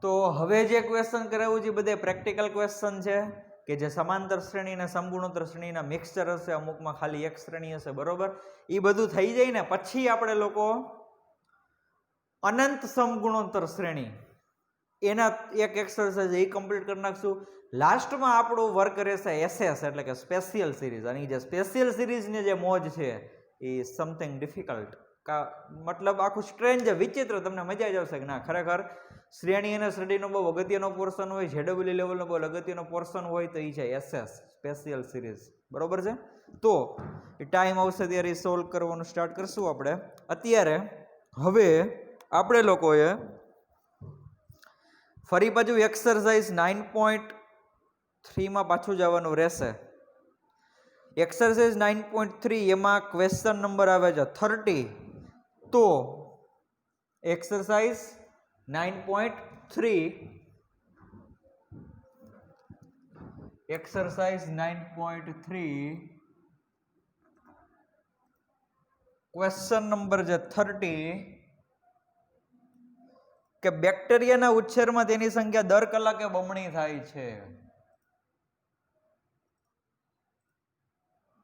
તો હવે જે ક્વેશ્ચન કરાવ્યું છે બધા પ્રેક્ટિકલ ક્વેશ્ચન છે કે જે સમાંતર શ્રેણી અને સમગુણોત્તર શ્રેણીના મિક્સચર હશે, અમુકમાં ખાલી એક શ્રેણી હશે. બરોબર. એ બધું થઈ જાય ને પછી આપણે લોકો અનંત સમગુણોત્તર શ્રેણી એના એક એક્સરસાઇઝ એ કમ્પ્લીટ કરી નાખશું. લાસ્ટમાં આપણું વર્ક રહેશે એસએસ એટલે કે સ્પેશિયલ સિરીઝ. અને જે સ્પેશિયલ સિરીઝની જે મોજ છે એ સમથિંગ ડિફિકલ્ટ, મતલબ આખું સ્ટ્રેન્જ વિચિત્ર, તમને મજા જ આવશે કે ના ખરેખર શ્રેણી અને શ્રેણીનો બહુ અગત્યનો પોર્શન હોય, જેડબલ્યુ લેવલનો બહુ અગત્યનો પોર્શન હોય તો એ છે એસએસ સ્પેશિયલ સિરીઝ. બરોબર છે. તો એ ટાઈમ આવશે ત્યારે સોલ્વ કરવાનું સ્ટાર્ટ કરશું આપણે. અત્યારે હવે આપણે લોકોએ ફરી પાછું એક્સરસાઇઝ 9.3 માં પાછું જવાનું રહેશે. એક્સરસાઇઝ 9.3 એમાં ક્વેશ્ચન નંબર આવે છે 30. તો એક્સરસાઇઝ 9.3 એક્સરસાઇઝ 9.3 ક્વેશ્ચન નંબર છે 30 કે બેક્ટેરિયાના ઉછેરમાં તેની સંખ્યા દર કલાકે બમણી થાય છે.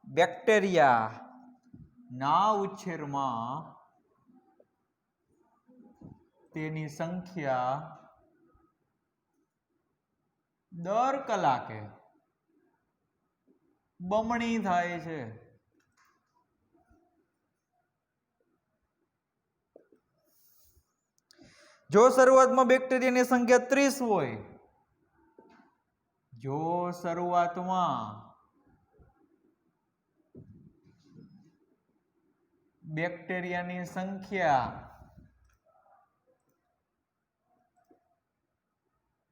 બેક્ટેરિયા ના ઉછેરમાં તેની સંખ્યા દર કલાકે બમણી થાય છે. જો શરૂઆતમાં બેક્ટેરિયાની સંખ્યા 30 હોય, જો શરૂઆતમાં બેક્ટેરિયાની સંખ્યા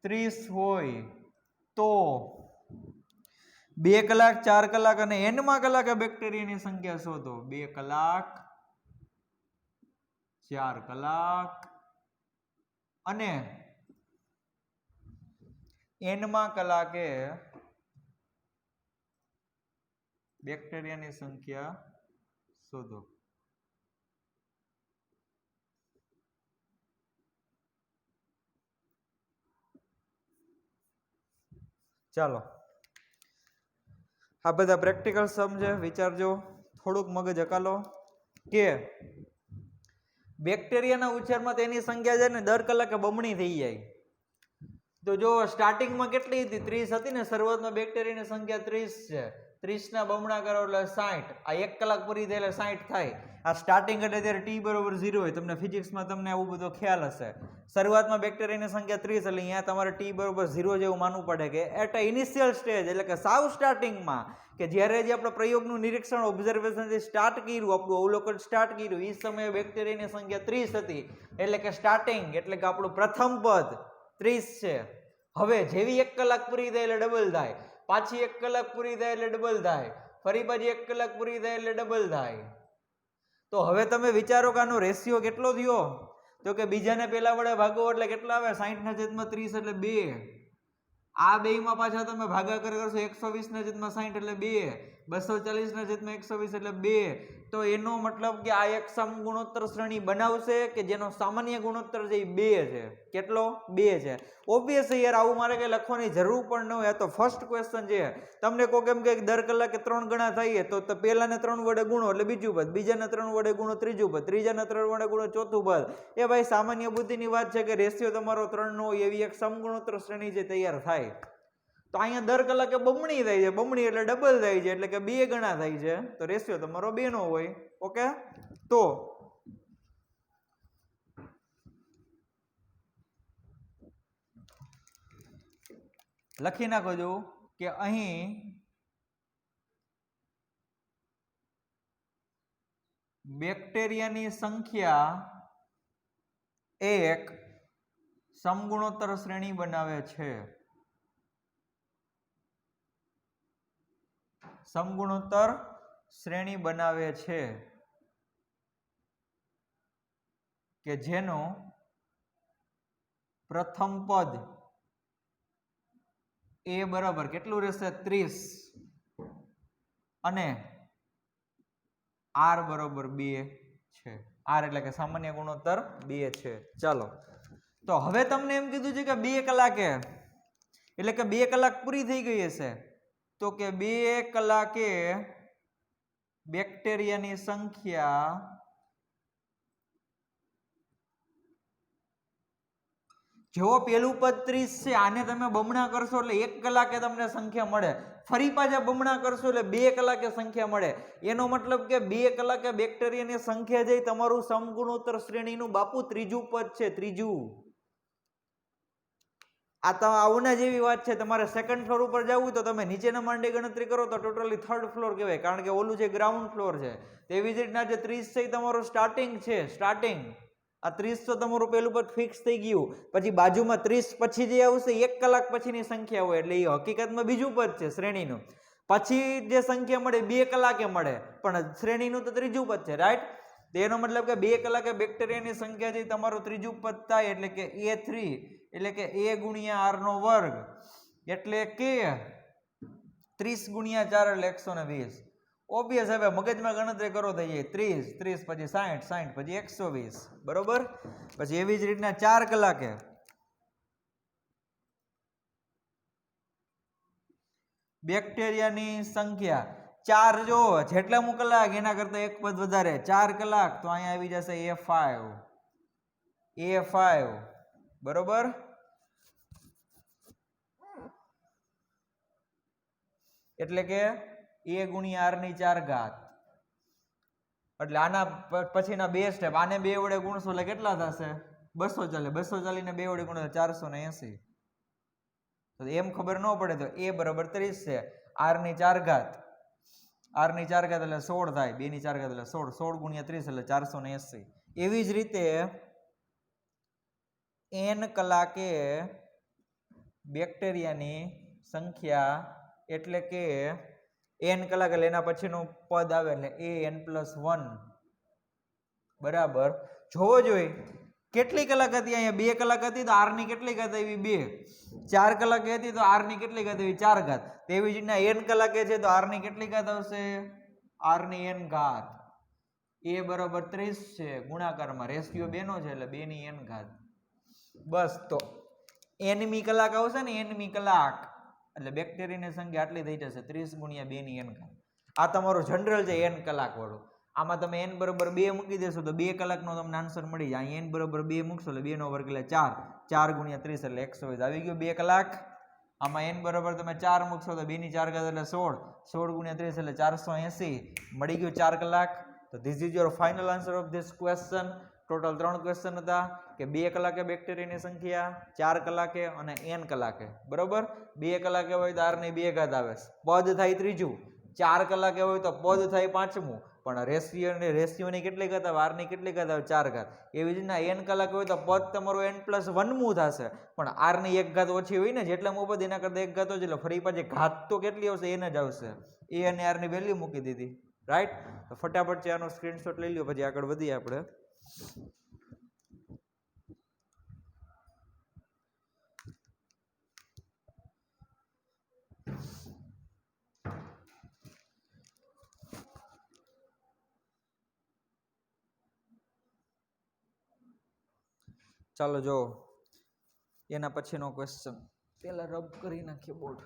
30 હોય તો 2 કલાક, 4 કલાક અને એનમાં કલાકે બેક્ટેરિયાની સંખ્યા શોધો. 2 કલાક, 4 કલાક અને એનમાં કલાકે બેક્ટેરિયાની સંખ્યા શોધો. ચાલો આ બધા પ્રેક્ટિકલ સમજે, વિચારજો, થોડુંક મગજ હકાલો કે બેક્ટેરિયાના ઉછેરમાં તેની સંખ્યા છે ને દર કલાકે બમણી થઈ જાય. તો જો સ્ટાર્ટિંગમાં કેટલી હતી? 30 હતી ને. શરૂઆતમાં બેક્ટેરિયાની સંખ્યા 30 છે. 30 ના બમણા કરો એટલે 60. આ 1 કલાક પૂરી થાય એટલે 60 થાય. આ સ્ટાર્ટિંગ એટલે ત્યારે t બરોબર 0 હોય. તમને ફિઝિક્સમાં તમને આવું બધો ખ્યાલ હશે. શરૂઆતમાં બેક્ટેરિયાની સંખ્યા 30 એટલે અહીંયા તમારે t બરોબર 0 જેવું માનવું પડે કે એટ અ ઇનિશિયલ સ્ટેજ એટલે કે સાવ સ્ટાર્ટિંગમાં કે જ્યારે જે આપણે પ્રયોગનું નિરીક્ષણ ઓબ્ઝર્વેશનથી સ્ટાર્ટ કર્યું, આપણું અવલોકન સ્ટાર્ટ કર્યું, એ સમયે બેક્ટેરિયાની સંખ્યા 30 હતી. એટલે કે સ્ટાર્ટિંગ એટલે કે આપણું પ્રથમ પદ 30 છે. હવે જેવી 1 કલાક પૂરી થાય એટલે ડબલ થાય, પાછી 1 કલાક પૂરી થાય એટલે ડબલ થાય, ફરી પાછી 1 કલાક પૂરી થાય એટલે ડબલ થાય. તો હવે તમે વિચારો કે આનો રેશિયો કેટલો થયો? તો કે બીજાને પેલા વડે ભાગો એટલે કેટલા આવે? 60/30 એટલે 2. આ બેયમાં પાછા તમે ભાગાકાર કરશો 120/60 એટલે 2, 240/120 એટલે 2. તો એનો મતલબ કે આ એક સમગુણોત્તર શ્રેણી બનાવશે કે જેનો સામાન્ય ગુણોત્તર છે એ 2 છે. કેટલો? 2 છે. ઓબ્વિયસલી યાર આવું મારે કઈ લખવાની જરૂર પણ ન હોય. આ તો ફર્સ્ટ ક્વેશ્ચન છે. તમને કહો કેમ કે દર કલાકે 3 ગણા થઈએ તો પહેલાને 3 વડે ગુણો એટલે બીજું પદ, બીજાને 3 વડે ગુણો ત્રીજું પદ, ત્રીજાને 3 વડે ગુણો ચોથું પદ. એ ભાઈ સામાન્ય બુદ્ધિની વાત છે કે રેશિયો તમારો 3 નો હોય એવી એક સમગુણોત્તર શ્રેણી જે તૈયાર થાય. તો અહીંયા દર કલાકે બમણી થાય છે. બમણી એટલે ડબલ થાય છે એટલે કે 2 ગણા થાય છે. તો રેશિયો તમારો 2 નો હોય. ઓકે, તો લખી નાખો જો કે અહીં બેક્ટેરિયાની સંખ્યા એક સમગુણોત્તર શ્રેણી બનાવે છે. સમગુણોત્તર શ્રેણી બનાવે છે કે જેનો પ્રથમ પદ એ બરાબર કેટલું રહેશે? 30 અને r બરાબર 2 છે. r એટલે કે સામાન્ય ગુણોત્તર 2 છે. ચાલો, તો હવે તમને એમ કીધું છે કે 2 કલાકે એટલે કે 2 કલાક પૂરી થઈ ગઈ હશે. તો કે 2 કલાકે બેક્ટેરિયાની સંખ્યા જો પેલું પદ 30 છે, આને તમે બમણા કરશો એટલે 1 કલાકે તમને સંખ્યા મળે. ફરી પાછા બમણા કરશો એટલે 2 કલાકે સંખ્યા મળે. એનો મતલબ કે 2 કલાકે બેક્ટેરિયાની સંખ્યા જે તમારું સમગુણોત્તર શ્રેણીનું બાપુ ત્રીજું પદ છે. ત્રીજું. આ તો આવના જેવી વાત છે. તમારે સેકન્ડ ફ્લોર ઉપર જવું તો તમે નીચેના માળની ગણતરી કરો તો ટોટલી થર્ડ ફ્લોર કહેવાય, કારણ કે ઓલું જે ગ્રાઉન્ડ ફ્લોર છે. તેવી જ રીતના જે 30 છે એ તમારું સ્ટાર્ટિંગ છે. સ્ટાર્ટિંગ આ 30 તો તમારું પેલું પદ ફિક્સ થઈ ગયું. પછી બાજુમાં 30 પછી જે આવશે 1 કલાક પછીની સંખ્યા હોય એટલે એ હકીકતમાં બીજું પદ છે શ્રેણીનું. પછી જે સંખ્યા મળે 2 કલાકે મળે પણ શ્રેણીનું તો ત્રીજું પદ છે. રાઈટ? એનો મતલબ કે 2 કલાકે બેક્ટેરિયાની સંખ્યા જે તમારું ત્રીજું પદ થાય એટલે કે A3 એટલે કે a ગુણ્યા r નો વર્ગ એટલે કે 30 ગુણ્યા 4 એટલે 120. ઓબ્વિયસ. હવે મગજમાં ગણતરી કરો થઈ જાય 30, 30 પછી 60, 60 પછી 120. બરોબર? પછી એવી જ રીતના 4 કલાકે બેક્ટેરિયાની સંખ્યા 4 જો જેટલા કલાક એના કરતા એક પદ વધારે 4 કલાક તો અહીંયા આવી જશે A5. A5 બરોબર એટલે કે a ગુણ્યા r ની 4 ઘાત એટલે આના પછીના બે સ્ટેપ આને બે વડે ગુણશો એટલે કેટલા થશે 240 ને બે વડે ગુણો 480 તો એમ ખબર ન પડે તો a બરાબર 30 છે r ની 4 ઘાત એટલે 16 થાય 2 ની 4 ઘાત એટલે 16 ગુણ્યા 30 એટલે 480 એવી જ રીતે n કલાકે બેક્ટેરિયાની સંખ્યા એટલે કે n કલાક એટલે એના પછીનું પદ આવે એટલે an+1 બરાબર જોવો જોઈએ કેટલી કલાક હતી અહીંયા 2 કલાક હતી તો r ની કેટલી ઘાત આવી 2 4 કલાકે હતી તો r ની કેટલી ઘાત આવી 4 ઘાત તેવી જ રીતના n કલાકે છે તો r ની કેટલી ઘાત આવશે r ની n ઘાત a બરાબર 30 છે ગુણાકારમાં રેશિયો 2 નો છે એટલે 2 ની n ઘાત બસ તો nમી કલાક આવશે ને nમી કલાક એટલે બેક્ટેરિયાની સંખ્યા આટલી થઈ જશે 30 ગુણ્યા 2 ની n ઘાત આ તમારું જનરલ છે n કલાક વાળું આમાં તમે n બરાબર 2 મૂકી દેશો તો 2 કલાકનો તમને આન્સર મળી જાય અહીં n બરાબર 2 મૂકશો એટલે 2 નો વર્ગ એટલે 4 ગુણ્યા 30 એટલે 120 આવી ગયો 2 કલાક આમાં n બરાબર તમે 4 મૂકશો તો 2 ની 4 ઘાત એટલે 16 ગુણ્યા 30 એટલે 480 મળી ગયું 4 કલાક તો this is your final answer of this question total 3 question હતા કે 2 કલાકે બેક્ટેરિયાની સંખ્યા 4 કલાકે અને n કલાકે બરોબર 2 કલાકે હોય તો r ની 2 ઘાત આવે પદ થાય ત્રીજું 4 કલાકે હોય તો પદ થાય પાંચમું પણ રેશિયોની કેટલી ઘાત આવે r ની કેટલી ઘાત આવે 4 ઘાત એવી જ રીતના n કલાકે હોય તો પદ તમારું n+1 મું થશે પણ r ની 1 ઘાત ઓછી હોય ને જેટલા પદ એના કરતા 1 ઘાત ઓછી એટલે ફરી પાછી ઘાત તો કેટલી આવશે n જ આવશે a અને r ની વેલ્યુ મૂકી દીધી રાઈટ તો ફટાફટ છે આનો સ્ક્રીનશોટ લઈ લ્યો પછી આગળ વધીએ આપણે ચાલો જો એના પછીનો ક્વેશ્ચન પેલા રબ કરી નાખીએ બોર્ડ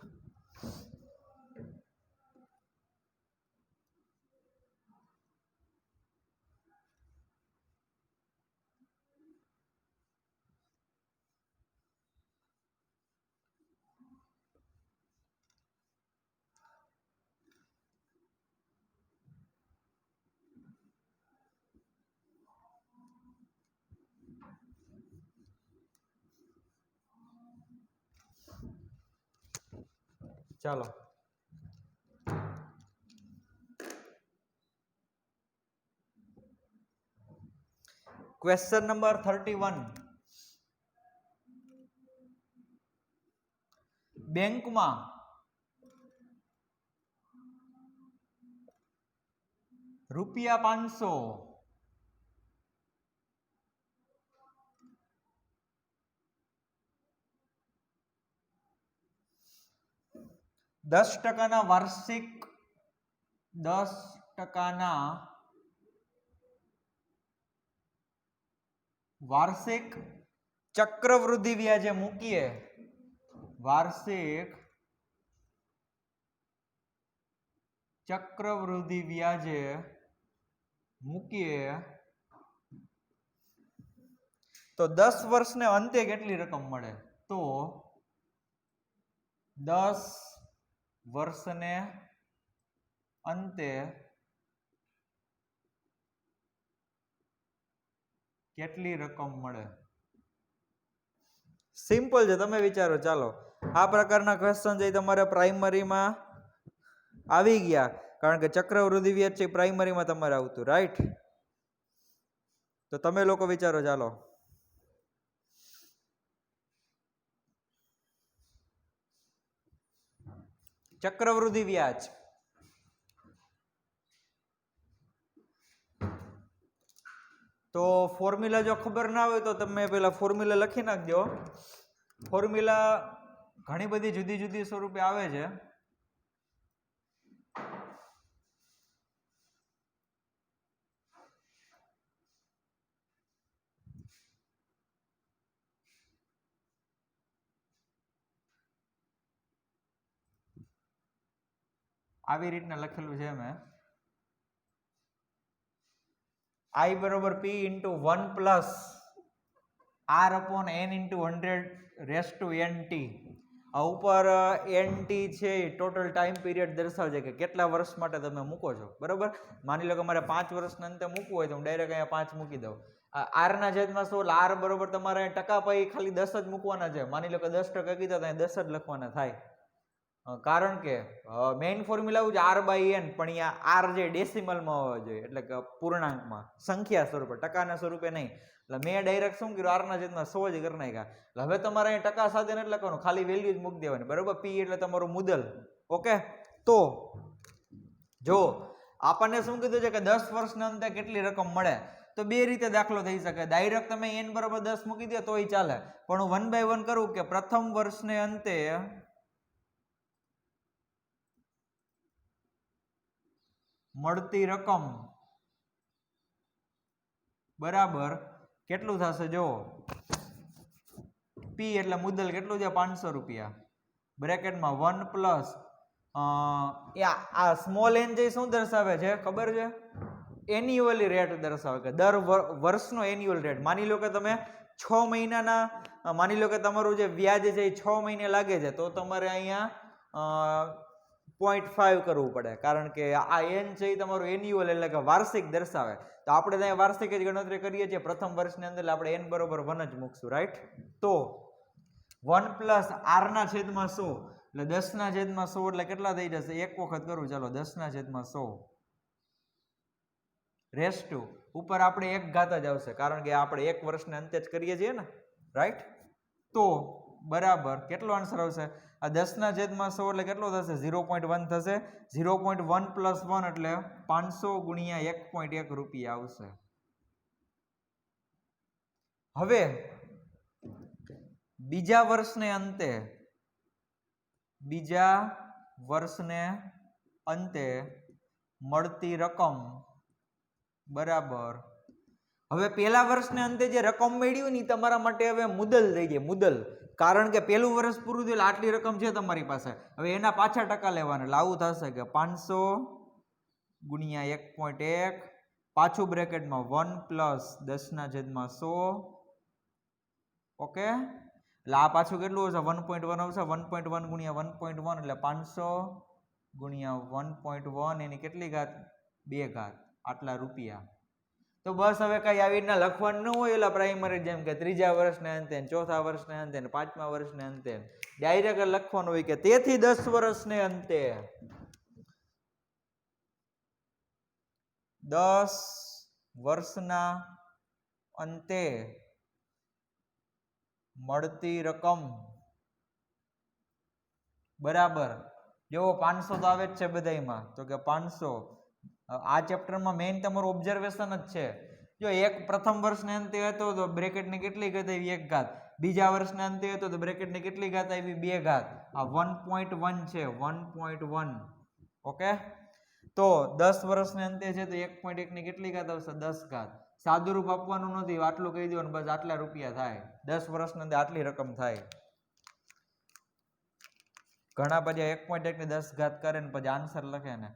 ચાલો ક્વેશ્ચન નંબર 31 બેંકમાં રૂપિયા 500 10% વાર્ષિક ચક્રવૃદ્ધિ વ્યાજે મૂકીએ વાર્ષિક ચક્રવૃદ્ધિ વ્યાજે મૂકીએ તો 10 વર્ષને અંતે કેટલી રકમ મળે તો 10 વર્ષને અંતે કેટલી રકમ મળે સિમ્પલ છે તમે વિચારો ચાલો આ પ્રકારના ક્વેશ્ચન જે તમારે પ્રાઇમરીમાં આવી ગયા કારણ કે ચક્રવૃદ્ધિ વ્યાજ છે પ્રાઇમરીમાં તમારે આવતું રાઈટ તો તમે લોકો વિચારો ચાલો ચક્રવૃદ્ધિ વ્યાજ તો ફોર્મ્યુલા જો ખબર ના હોય તો તમે પેલા ફોર્મ્યુલા લખી નાખજો ફોર્મ્યુલા ઘણી બધી જુદી જુદી સ્વરૂપે આવે છે આવી રીતના લખેલું છે મેં I બરોબર P × 1 + R upon N into 100 raise to N T. આ ઉપર એન ટી છે એ ટોટલ ટાઈમ પીરિયડ દર્શાવે છે કે કેટલા વર્ષ માટે તમે મૂકો છો, બરાબર. માની લો કે મારે 5 વર્ષના અંતે મૂકવું હોય તો હું ડાયરેક્ટ અહીંયા 5 મૂકી દઉં. આરના છેદમાં 16 આર બરોબર તમારે ટકા પછી ખાલી 10 જ મૂકવાના છે. માની લો કે 10% કીધા તો અહીંયા 10 જ લખવાના થાય. કારણ કે મેઇન ફોર્મ્યુલા એવું છે આર બાય એન, પણ અહીંયા આર જે ડેસિમલમાં હોવા જોઈએ, એટલે કે પૂર્ણાંકમાં સંખ્યા સ્વરૂપે, ટકાના સ્વરૂપે નહીં. એટલે મેં ડાયરેક્ટ શું કર્યું, આરના છેદમાં 100 જ કરી નાખ્યા. એટલે હવે તમારે અહીં ટકા સાથે નથી લખવાનું, ખાલી વેલ્યુ જ મૂકી દેવાની, બરાબર. પી એટલે તમારું મુદલ. ઓકે, તો જો આપણને શું કીધું છે કે 10 વર્ષના અંતે કેટલી રકમ મળે, તો બે રીતે દાખલો થઈ શકે. ડાયરેક્ટ તમે n બરાબર 10 મૂકી દો તોય ચાલે, પણ હું 1 by 1 કરું કે પ્રથમ વર્ષને અંતે મળતી રકમ બરાબર કેટલું થશે, જો પી એટલે મુદ્દલ કેટલું છે 500 રૂપિયા, બ્રેકેટમાં 1 પ્લસ આ સ્મોલ એન જે શું દર્શાવે છે ખબર છે, એન્યુઅલી રેટ દર્શાવે કે દર વર્ષનો એન્યુઅલ રેટ. માની લો કે તમે 6 મહિનાના, માની લો કે તમારું જે વ્યાજ છે એ 6 મહિને લાગે છે, તો તમારે અહીંયા 0.5 કરવું પડે, કારણ કે આ એન છે એ તમારું એન્યુઅલ એટલે કે વાર્ષિક દર્શાવે. તો આપણે ત્યાં વાર્ષિક જ ગણતરી કરીએ છીએ પ્રથમ વર્ષની અંદર, એટલે આપણે n બરોબર 1 જ મૂકશું, રાઈટ. તો 1 પ્લસ આર ના છેદમાં 100 એટલે 10 ના છેદમાં 100 એટલે કેટલા થઈ જશે, એક વખત કરું ચાલો, 10 ના છેદમાં 100 રેસ ટુ ઉપર આપણે એક ઘાત જ આવશે, કારણ કે આપણે એક વર્ષને અંતે જ કરીએ છીએ ને, રાઈટ. તો બરાબર કેટલો આન્સર આવશે, આ 10 ના છેદમાં 100 એટલે કેટલો થશે, 0.1 થશે. 0.1 પ્લસ 1 એટલે 500 ગુણ્યા 1.1 રૂપિયા આવશે. હવે બીજા વર્ષને અંતે મળતી રકમ બરાબર, હવે પહેલા વર્ષને અંતે જે રકમ મેળવી ને તમારા માટે હવે મુદલ થઈ જાય, મુદલ. કારણ કે પહેલું વર્ષ પૂરું થયું આટલી રકમ છે તમારી પાસે, હવે એના પાછા ટકા લેવાના, એટલે આવું થશે કે 500 ગુણ્યા 1.1 પાછું બ્રેકેટમાં 1 પ્લસ 10 ના છેદમાં 100. ઓકે, એટલે આ પાછું કેટલું હશે, 1.1 આવશે. 1.1 ગુણ્યા 1.1 એટલે 500 ગુણ્યા 1.1 એની કેટલી ઘાત, 2 ઘાત, આટલા રૂપિયા. તો બસ હવે કઈ આવી રીતના લખવાનું ન હોય એટલે પ્રાઇમરી જેમ કે ત્રીજા વર્ષને અંતે, ચોથા વર્ષને અંતે, પાંચમા વર્ષને અંતે ડાયરેક્ટ લખવાનું હોય કે તેથી 10 વર્ષને અંતે 10 વર્ષના અંતે મળતી રકમ બરાબર, જો 500 તો આવે જ છે બધામાં, તો કે 500. આ ચેપ્ટરમાં મેઇન તમારું ઓબ્ઝર્વેશન જ છે. જો એક પ્રથમ વર્ષને અંતે હતો તો બ્રેકેટની કેટલી ઘાત આવી, 1 ઘાત. બીજા વર્ષને અંતે હતો તો બ્રેકેટની કેટલી ઘાત આવી, 2 ઘાત. આ 1.1 છે, 1.1. ઓકે, તો 10 વર્ષને અંતે છે તો 1.1 ની કેટલી ઘાત આવશે, 10 ઘાત. સાદું રૂપ આપવાનું નથી, આટલું કહી દેવાનું, બસ આટલા રૂપિયા થાય. 10 વર્ષની અંદર આટલી રકમ થાય. ઘણા પછી 1.1 ની 10 ઘાત કરે ને પછી આન્સર લખે ને,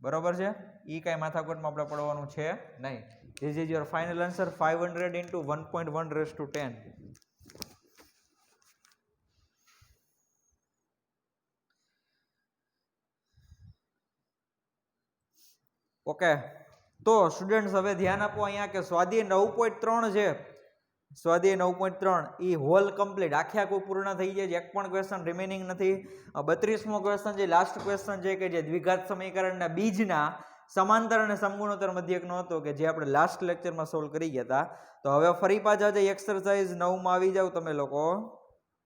બરોબર છે. ઈ કઈ માથાકૂટમાં આપણે પડવાનું છે નહીં. This is your final answer, 500 into 1.1 raised to 10. Okay, તો સ્ટુડન્ટ્સ હવે ધ્યાન આપો અહીંયા કે સ્વાધ્યાય 9.3 છે, સ્વાધ્યાય 9.3 એ હોલ કમ્પ્લીટ આખે આખું પૂર્ણ થઈ જાય છે, એક પણ ક્વેશ્ચન રિમેનિંગ નથી. 32મો ક્વેશ્ચન છે, લાસ્ટ ક્વેશ્ચન છે કે જે દ્વિઘાત સમીકરણના બીજના સમાંતર અને સમગુણોત્તર મધ્યકનો હતો કે જે આપણે લાસ્ટ લેક્ચરમાં સોલ્વ કરી ગયા હતા. તો હવે ફરી પાછા જે એક્સરસાઇઝ 9 માં આવી જાવ તમે લોકો.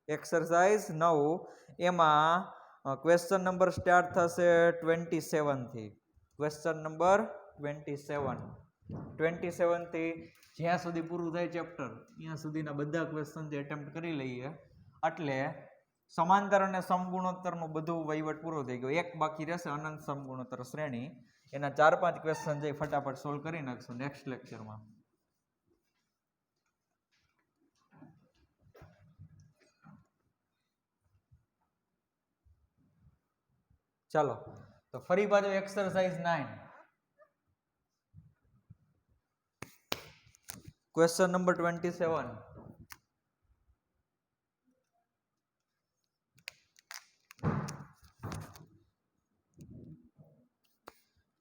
એક્સરસાઇઝ 9 એમાં ક્વેશ્ચન નંબર સ્ટાર્ટ થશે 27 થી. ક્વેશ્ચન નંબર 27 થી જ્યાં સુધી પૂરું થાય ચેપ્ટર ત્યાં સુધીના બધા ક્વેશ્ચન જે એટેમ્પ્ટ કરી લઈએ, એટલે સમાંતર અને સમગુણોત્તરનું બધું વહીવટ પૂરો થઈ ગયો. એક બાકી રહેશે અનંત સમગુણોત્તર શ્રેણી, એના 4-5 ક્વેશ્ચન જે ફટાફટ સોલ્વ કરી નાખશું નેક્સ્ટ લેક્ચરમાં. ચાલો તો ફરી પાછું એક્સરસાઇઝ 9. Question number 27.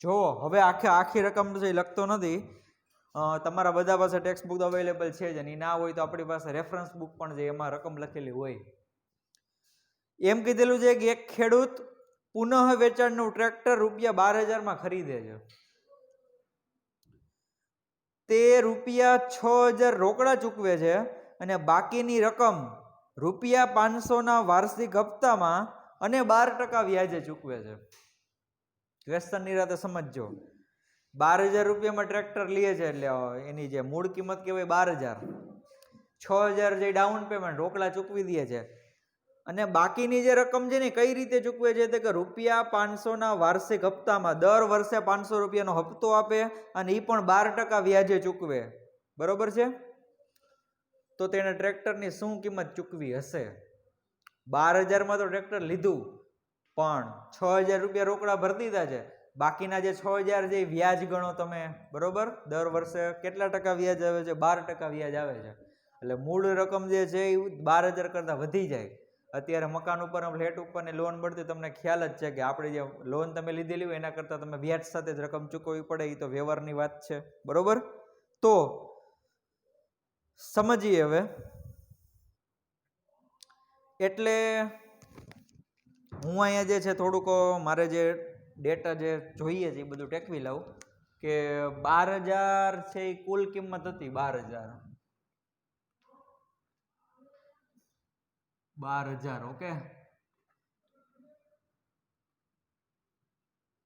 જો હવે આખી રકમ છે લખતો નથી. તમારા બધા પાસે ટેક્સ્ટ બુક અવેલેબલ છે જ, અને ના હોય તો આપણી પાસે રેફરન્સ બુક પણ છે, એમાં રકમ લખેલી હોય. એમ કીધેલું છે કે એક ખેડૂત પુનઃ વેચાણનું ટ્રેક્ટર રૂપિયા 12,000 ખરીદે છે. તે રૂપિયા 6,000 રોકડા ચૂકવે છે અને બાકીની રકમ રૂપિયા 500 વાર્ષિક હપ્તામાં અને 12% વ્યાજે ચૂકવે છે. ક્વેશ્ચન નિરાતે સમજજો. 12,000 રૂપિયામાં ટ્રેક્ટર લે છે, એટલે એની જે મૂળ કિંમત કહેવાય 12,000, 6,000 જે ડાઉન પેમેન્ટ રોકડા ચૂકવી દે છે, અને બાકીની જે રકમ છે ને કઈ રીતે ચૂકવે છે તો કે રૂપિયા 500 વાર્ષિક હપ્તામાં દર વર્ષે 500 રૂપિયાનો હપ્તો આપે અને એ પણ 12% વ્યાજે ચૂકવે. બરોબર છે? તો તેને ટ્રેક્ટરની શું કિંમત ચૂકવી હશે? 12,000માં તો ટ્રેક્ટર લીધું, પણ 6,000 રૂપિયા રોકડા ભરી દીધા છે. બાકીના જે 6,000 જે વ્યાજ ગણો તમે, બરોબર? દર વર્ષે કેટલા ટકા વ્યાજ આવે છે? 12% વ્યાજ આવે છે. એટલે મૂળ રકમ જે છે એ 12,000 કરતાં વધી જાય. અત્યારે મકાન ઉપર ફ્લેટ ઉપરની લોન મળતી, તમને ખ્યાલ જ છે કે આપણે જે લોન તમે લીધેલી હોય એના કરતાં તમે વ્યાજ સાથે જ રકમ ચૂકવવી પડે. એ તો વ્યવહારની વાત છે. બરોબર? તો સમજીએ હવે. એટલે હું અહીંયા જે છે થોડુંક મારે જે ડેટા જે જોઈએ છે એ બધું ટેકવી લઉં કે 12,000 છે એ કુલ કિંમત હતી. 12,000 ઓકે.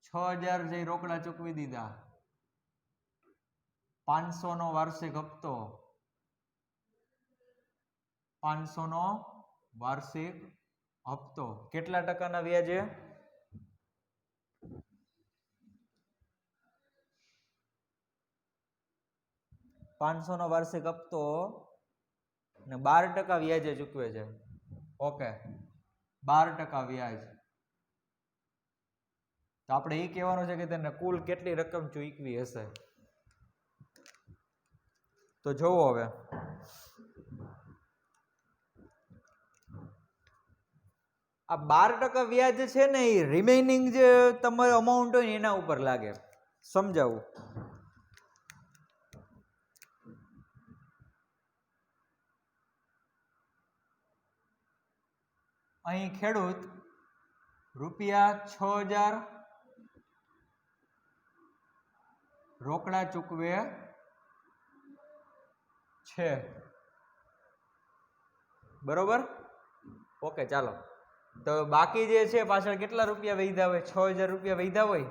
6,000 જે રોકડા ચૂકવી દીધા, 500 વાર્ષિક હપ્તો, 500 વાર્ષિક હપ્તો કેટલા ટકાના વ્યાજે? 500 વાર્ષિક હપ્તો ને 12% વ્યાજે ચૂકવે છે. ઓકે, 12% વ્યાજ. તો આપણે એ કહેવાનું છે કે તેને કુલ કેટલી રકમ ચૂકવી હશે. તો જોવો હવે, આ 12% વ્યાજ છે ને એ રિમેઇનિંગ જે તમારો અમાઉન્ટ હોય એના ઉપર લાગે. સમજાવું. અહીં ખેડૂત રૂપિયા 6,000 રોકડા ચૂકવે છે. બરોબર? ઓકે, ચાલો. તો બાકી જે છે પાછળ કેટલા રૂપિયા વૈધા હોય? 6,000 રૂપિયા વૈધા હોય.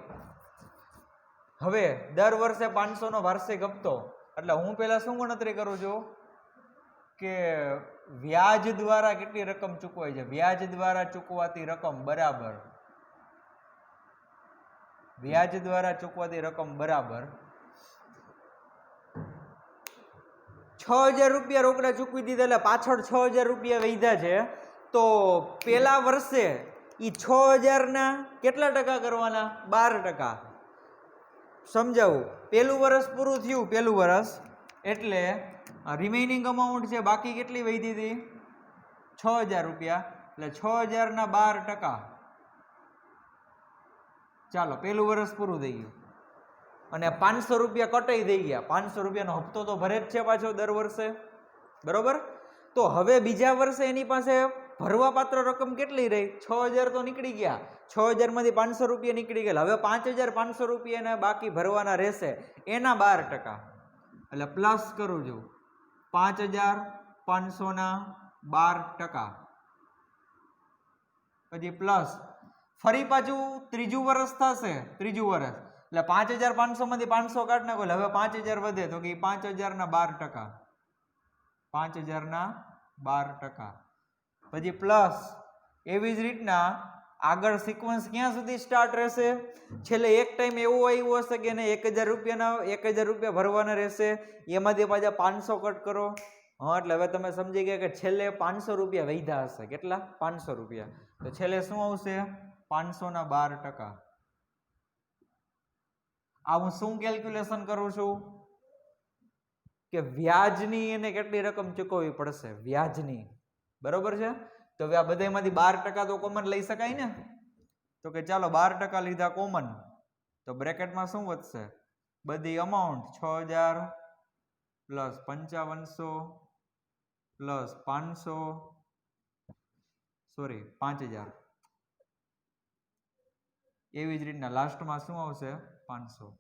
હવે દર વર્ષે 500 વાર્ષિક હપ્તો, એટલે હું પેલા શું ગણતરી કરું છું કે વ્યાજ દ્વારા કેટલી રકમ ચૂકવાય છે. વ્યાજ દ્વારા ચૂકવાતી રકમ બરાબર, વ્યાજ દ્વારા ચૂકવાતી રકમ બરાબર 6,000 રૂપિયા રોકડા ચૂકવી દીધા, એટલે પાછળ 6,000 રૂપિયા વૈધા છે. તો પેલા વર્ષે એ 6,000ના કેટલા ટકા કરવાના? 12%. સમજાવું. પેલું વર્ષ પૂરું થયું, પેલું વર્ષ, એટલે રિમેઇનિંગ અમાઉન્ટ છે બાકી કેટલી વધી હતી? 6,000 રૂપિયા. એટલે 6,000ના 12%. ચાલો, પેલું વર્ષ પૂરું થઈ ગયું અને 500 રૂપિયા કટાઈ થઈ ગયા. 500 રૂપિયાનો હપ્તો તો ભરે જ છે પાછો દર વર્ષે. બરોબર? તો હવે બીજા વર્ષે એની પાસે ભરવા પાત્ર રકમ કેટલી રહી? 6,000 તો નીકળી ગયા. 6,000 માંથી 500 રૂપિયા નીકળી ગયા. હવે 5,500 રૂપિયા બાકી ભરવાના રહેશે, એના 12%. એટલે પ્લસ કરું છું, 5,500ના 12%. પછી પ્લસ ફરી પાછું ત્રીજું વર્ષ થશે. ત્રીજું વર્ષ એટલે 5,500 માંથી 500 કાઢ નાખો, એટલે હવે 5,000 વધે. તો કે 5,000ના 12%. 5,000ના 12%. પછી પ્લસ એવી જ રીતના આગળ સિક્વન્સ ક્યાં સુધી સ્ટાર્ટ રહેશે? છેલ્લે એક ટાઈમ એવો આવ્યો હશે કે એને 1,000 રૂપિયા ભરવાના રહેશે, એમાંથી પાછા 500 કટ કરો. હા, એટલે હવે તમે સમજી ગયા કે છેલ્લે 500 રૂપિયા વૈધા હશે. કેટલા? 500 રૂપિયા. તો છેલ્લે શું આવશે? 500ના 12%. આ હું શું કેલ્ક્યુલેશન કરું છું? કે વ્યાજની એને કેટલી રકમ ચૂકવવી પડશે, વ્યાજની, બરોબર છે. તો હવે આ બધામાંથી 12% તો કોમન લઈ શકાય ને, તો કે ચાલો 12% લીધા કોમન, તો બ્રેકેટમાં શું વધશે, બધી અમાઉન્ટ 6000 પ્લસ 5500 પ્લસ 500 સોરી 5000, એવી જ રીતના લાસ્ટમાં શું આવશે 500.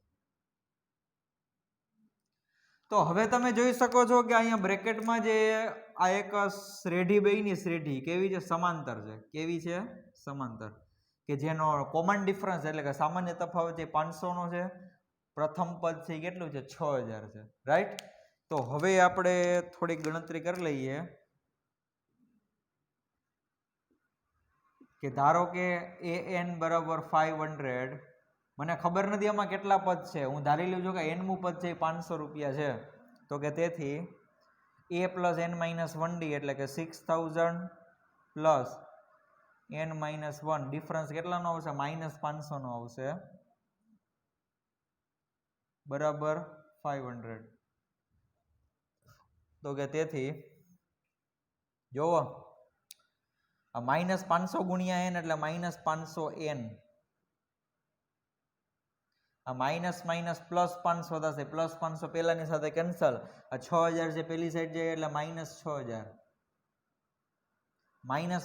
તો હવે તમે જોઈ શકો છો કે અહીંયા બ્રેકેટમાં જે આ એક શ્રેઢી બેયની શ્રેઢી કેવી છે, સમાંતર છે. કેવી છે, સમાંતર, કે જેનો કોમન ડિફરન્સ એટલે કે સામાન્ય તફાવત એ 500 નો છે, પ્રથમ પદ છે કેટલું છે 6000 છે, રાઈટ. તો હવે આપણે થોડીક ગણતરી કરી લઈએ કે ધારો કે an બરાબર 500, મને ખબર નથી આમાં કેટલા પદ છે, હું ધારી લઉં છું કે n મું પદ છે એ 500 રૂપિયા છે. તો કે તેથી a પ્લસ n-1d એટલે કે 6000 પ્લસ n-1, ડિફરન્સ કેટલાનો આવશે, -500 નો આવશે, બરાબર 500. તો કે તેથી જોવો આ -500 ગુણ્યા n એટલે -500n, આ માઇનસ માઇનસ પ્લસ 500 થશે, પ્લસ 500 પેલાની સાથે કેન્સલ, આ 6000 છે પેલી સાઈડ જાય એટલે -6000, માઇનસ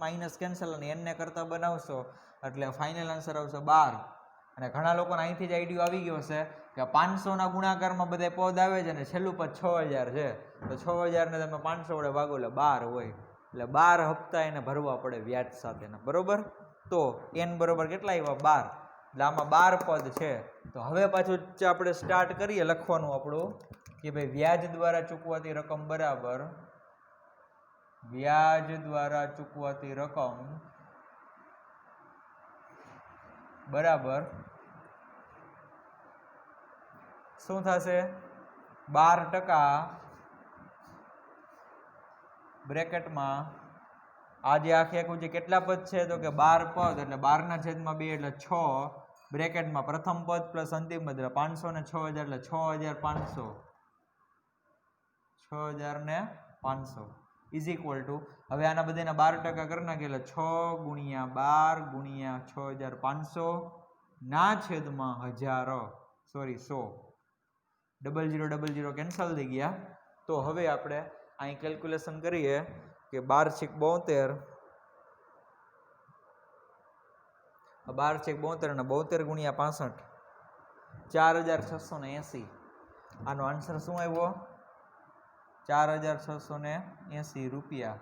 માઇનસ કેન્સલ અને n ને કરતા બનાવશો એટલે ફાઇનલ આન્સર આવશે 12. અને ઘણા લોકોને અહીંથી જ આઈડિયો આવી ગયો છે કે 500 ના ગુણાકારમાં બધા પદ આવે છે અને છેલ્લું પદ 6000 છે, તો 6000 ને તમે 500 વડે ભાગો એટલે 12 હોય, એટલે 12 હપ્તા એને ભરવા પડે વ્યાજ સાથેના, બરોબર. તો n બરોબર કેટલા આવ્યા 12, એટલે આમાં 12 પદ છે. તો હવે પાછું આપણે સ્ટાર્ટ કરીએ લખવાનું આપણું કે ભાઈ વ્યાજ દ્વારા ચૂકવાતી રકમ બરાબર વ્યાજ દ્વારા ચૂકવાતી રકમ બરાબર શું થશે, 12% બ્રેકેટમાં આજે આખી આખું જે કેટલા પદ છે તો કે 12 પદ, એટલે 12/2 એટલે 6, બ્રેકેટમાં પ્રથમ પદ પ્લસ અંતિમ પદ એટલે 500 ને 6000 એટલે 6500, 6500 ઇઝ ઇક્વલ ટુ, હવે આના બધાના 12% કરી નાખીએ એટલે 6 ગુણ્યા 12 ગુણ્યા 6500 ના છેદમાં 1000, સોરી 100, 0000 કેન્સલ થઈ ગયા. તો હવે આપણે અહીં કેલ્ક્યુલેશન કરીએ કે 12×72, 12×72 અને 72 ગુણ્યા 65, 4680, આનો આન્સર શું આવ્યો 4680 રૂપિયા.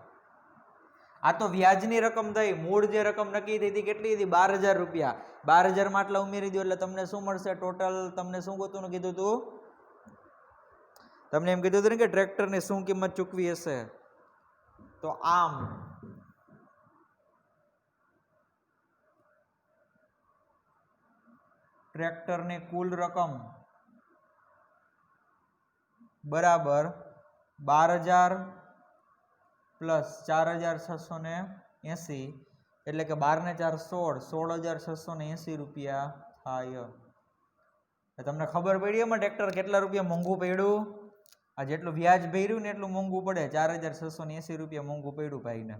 આ તો વ્યાજની રકમ થઈ, મૂળ જે રકમ નક્કી થઈ હતી કેટલી હતી 12000 રૂપિયા, 12000 માં આટલા ઉમેરી દો એટલે તમને શું મળશે ટોટલ, તમને શું ગોતવાનું કીધું હતું, તમને એમ કીધું હતું ને કે ટ્રેક્ટરની શું કિંમત ચૂકવી હશે, તો આમ ટ્રેક્ટરની કુલ રકમ બરાબર 12000 પ્લસ 4680 એટલે કે 12 ને 4 16, 16680 રૂપિયા થાય. તમને ખબર પડી એમાં ટ્રેક્ટર કેટલા રૂપિયા મોંઘું પડ્યું, આ જેટલું વ્યાજ ભર્યું ને એટલું મોંઘું પડે, 4680 રૂપિયા મોંઘું પડ્યું ભાઈને.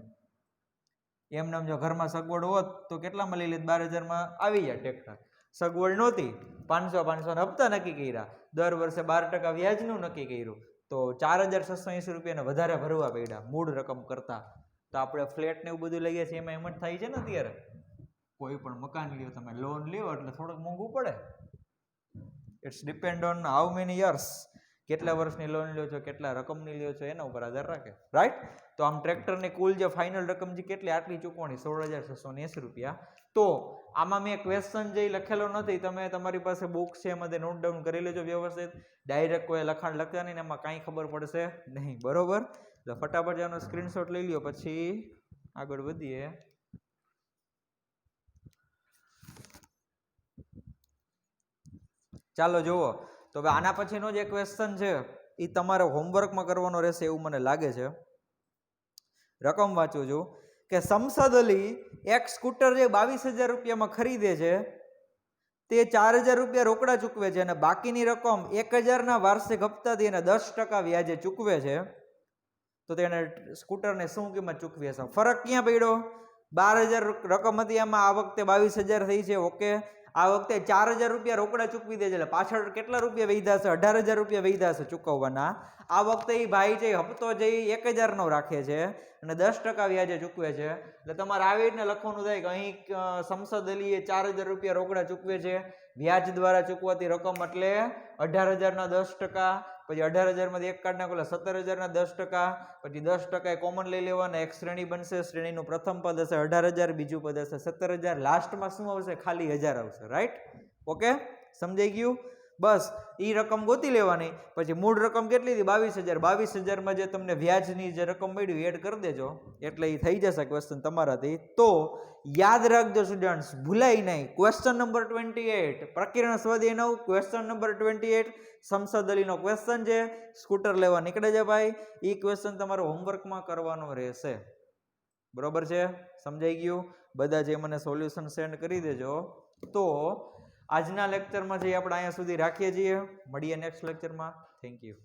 એમને જો ઘરમાં સગવડ હોત તો કેટલામાં લઈ લેત, 12000 માં આવી જાય ટ્રેક્ટર. સગવડ નહોતી, 500 હપ્તા નક્કી કર્યા, દર વર્ષે 12% વ્યાજનું નક્કી કર્યું, તો 4680 રૂપિયાને વધારે ભરવા પડ્યા મૂળ રકમ કરતા. તો આપણે ફ્લેટ ને એવું બધું લઈએ છીએ એમાં એમ જ થાય છે ને, અત્યારે કોઈ પણ મકાન લ્યો તમે લોન લ્યો એટલે થોડુંક મોંઘું પડે. It's depend on how many years, કેટલા વર્ષની લોન લ્યો છો, કેટલા રકમની લ્યો છો એના ઉપર આધાર રાખે, રાઈટ. તો આમ ટ્રેક્ટરની કુલ જે ફાઇનલ રકમ છે કેટલી, આટલી ચૂકવણી 16680 રૂપિયા. તો આમાં મેં ક્વેશ્ચન જે લખેલો નથી, તમે તમારી પાસે બુક છે એમાંથી નોટ ડાઉન કરી લેજો વ્યવસ્થિત, ડાયરેક્ટ કોઈ લખાણ લખતા નહીં, એમાં કાંઈ ખબર પડશે નહીં, બરોબર. એટલે ફટાફટ આનો સ્ક્રીનશોટ લઈ લ્યો પછી આગળ વધીએ. ચાલો જુઓ, તો હવે આના પછીનો જે ક્વેશ્ચન છે એ તમારે હોમવર્કમાં કરવાનો રહેશે એવું મને લાગે છે. રકમ વાંચું છું કે સમસદ અલી એક સ્કૂટર જે 22000 રૂપિયામાં ખરીદે છે તે 4000 રૂપિયા રોકડા ચૂકવે છે અને બાકીની રકમ 1000ના વાર્ષિક હપ્તાથી અને 10% વ્યાજે ચૂકવે છે, તો તેને સ્કૂટરને શું કિંમત ચૂકવી હશે? ફરક ક્યાં પડ્યો? 12000 રકમ હતી, આમાં આ વખતે 22000 થઈ છે. ઓકે, આ વખતે 4000 રૂપિયા રોકડા ચૂકવી દે છે એટલે પાછળ કેટલા રૂપિયા વૈધા છે? 18000 રૂપિયા વૈધા છે ચૂકવવાના. આ વખતે એ ભાઈ છે હપ્તો જે 1000 નો રાખે છે અને 10% વ્યાજે ચૂકવે છે. એટલે તમારે આવી રીતના લખવાનું થાય કે અહીં સંસદ અલીએ 4000 રૂપિયા રોકડા ચૂકવે છે, વ્યાજ દ્વારા ચૂકવાતી રકમ એટલે 18000 ના 10%, પછી 18000 માંથી 1 કાઢ નાખો એટલે 17000 ના 10%, પછી 10% એ કોમન લઈ લેવાના. એક શ્રેણી બનશે, શ્રેણીનું પ્રથમ પદ હશે 18000, બીજું પદ હશે 17000, લાસ્ટમાં શું આવશે? ખાલી 1000 આવશે. રાઈટ? ઓકે, સમજાઈ ગયું? બસ ઈ રકમ ગોતી લેવાની. પછી મૂળ રકમ કેટલી હતી? 22000. 22000 જે તમને વ્યાજની જે રકમ મળ્યું એડ કરી દેજો એટલે એ થઈ જશે ક્વેશ્ચન તમારાથી. તો યાદ રાખજો સ્ટુડન્ટ્સ, ભૂલાય નહીં. ક્વેશ્ચન નંબર 28 પ્રકીર્ણ સ્વાધ્યાય 9, ક્વેશ્ચન નંબર 28 સંસદ અલીનો ક્વેશ્ચન છે. સ્કૂટર લેવા નીકળે છે ભાઈ, એ ક્વેશ્ચન તમારો હોમવર્કમાં કરવાનો રહેશે. બરોબર છે? સમજાઈ ગયું? બધા જે મને સોલ્યુશન સેન્ડ કરી દેજો. તો આજના લેક્ચરમાં જે આપણે અહીંયા સુધી રાખીએ છીએ, મળીએ નેક્સ્ટ લેક્ચરમાં. Thank you.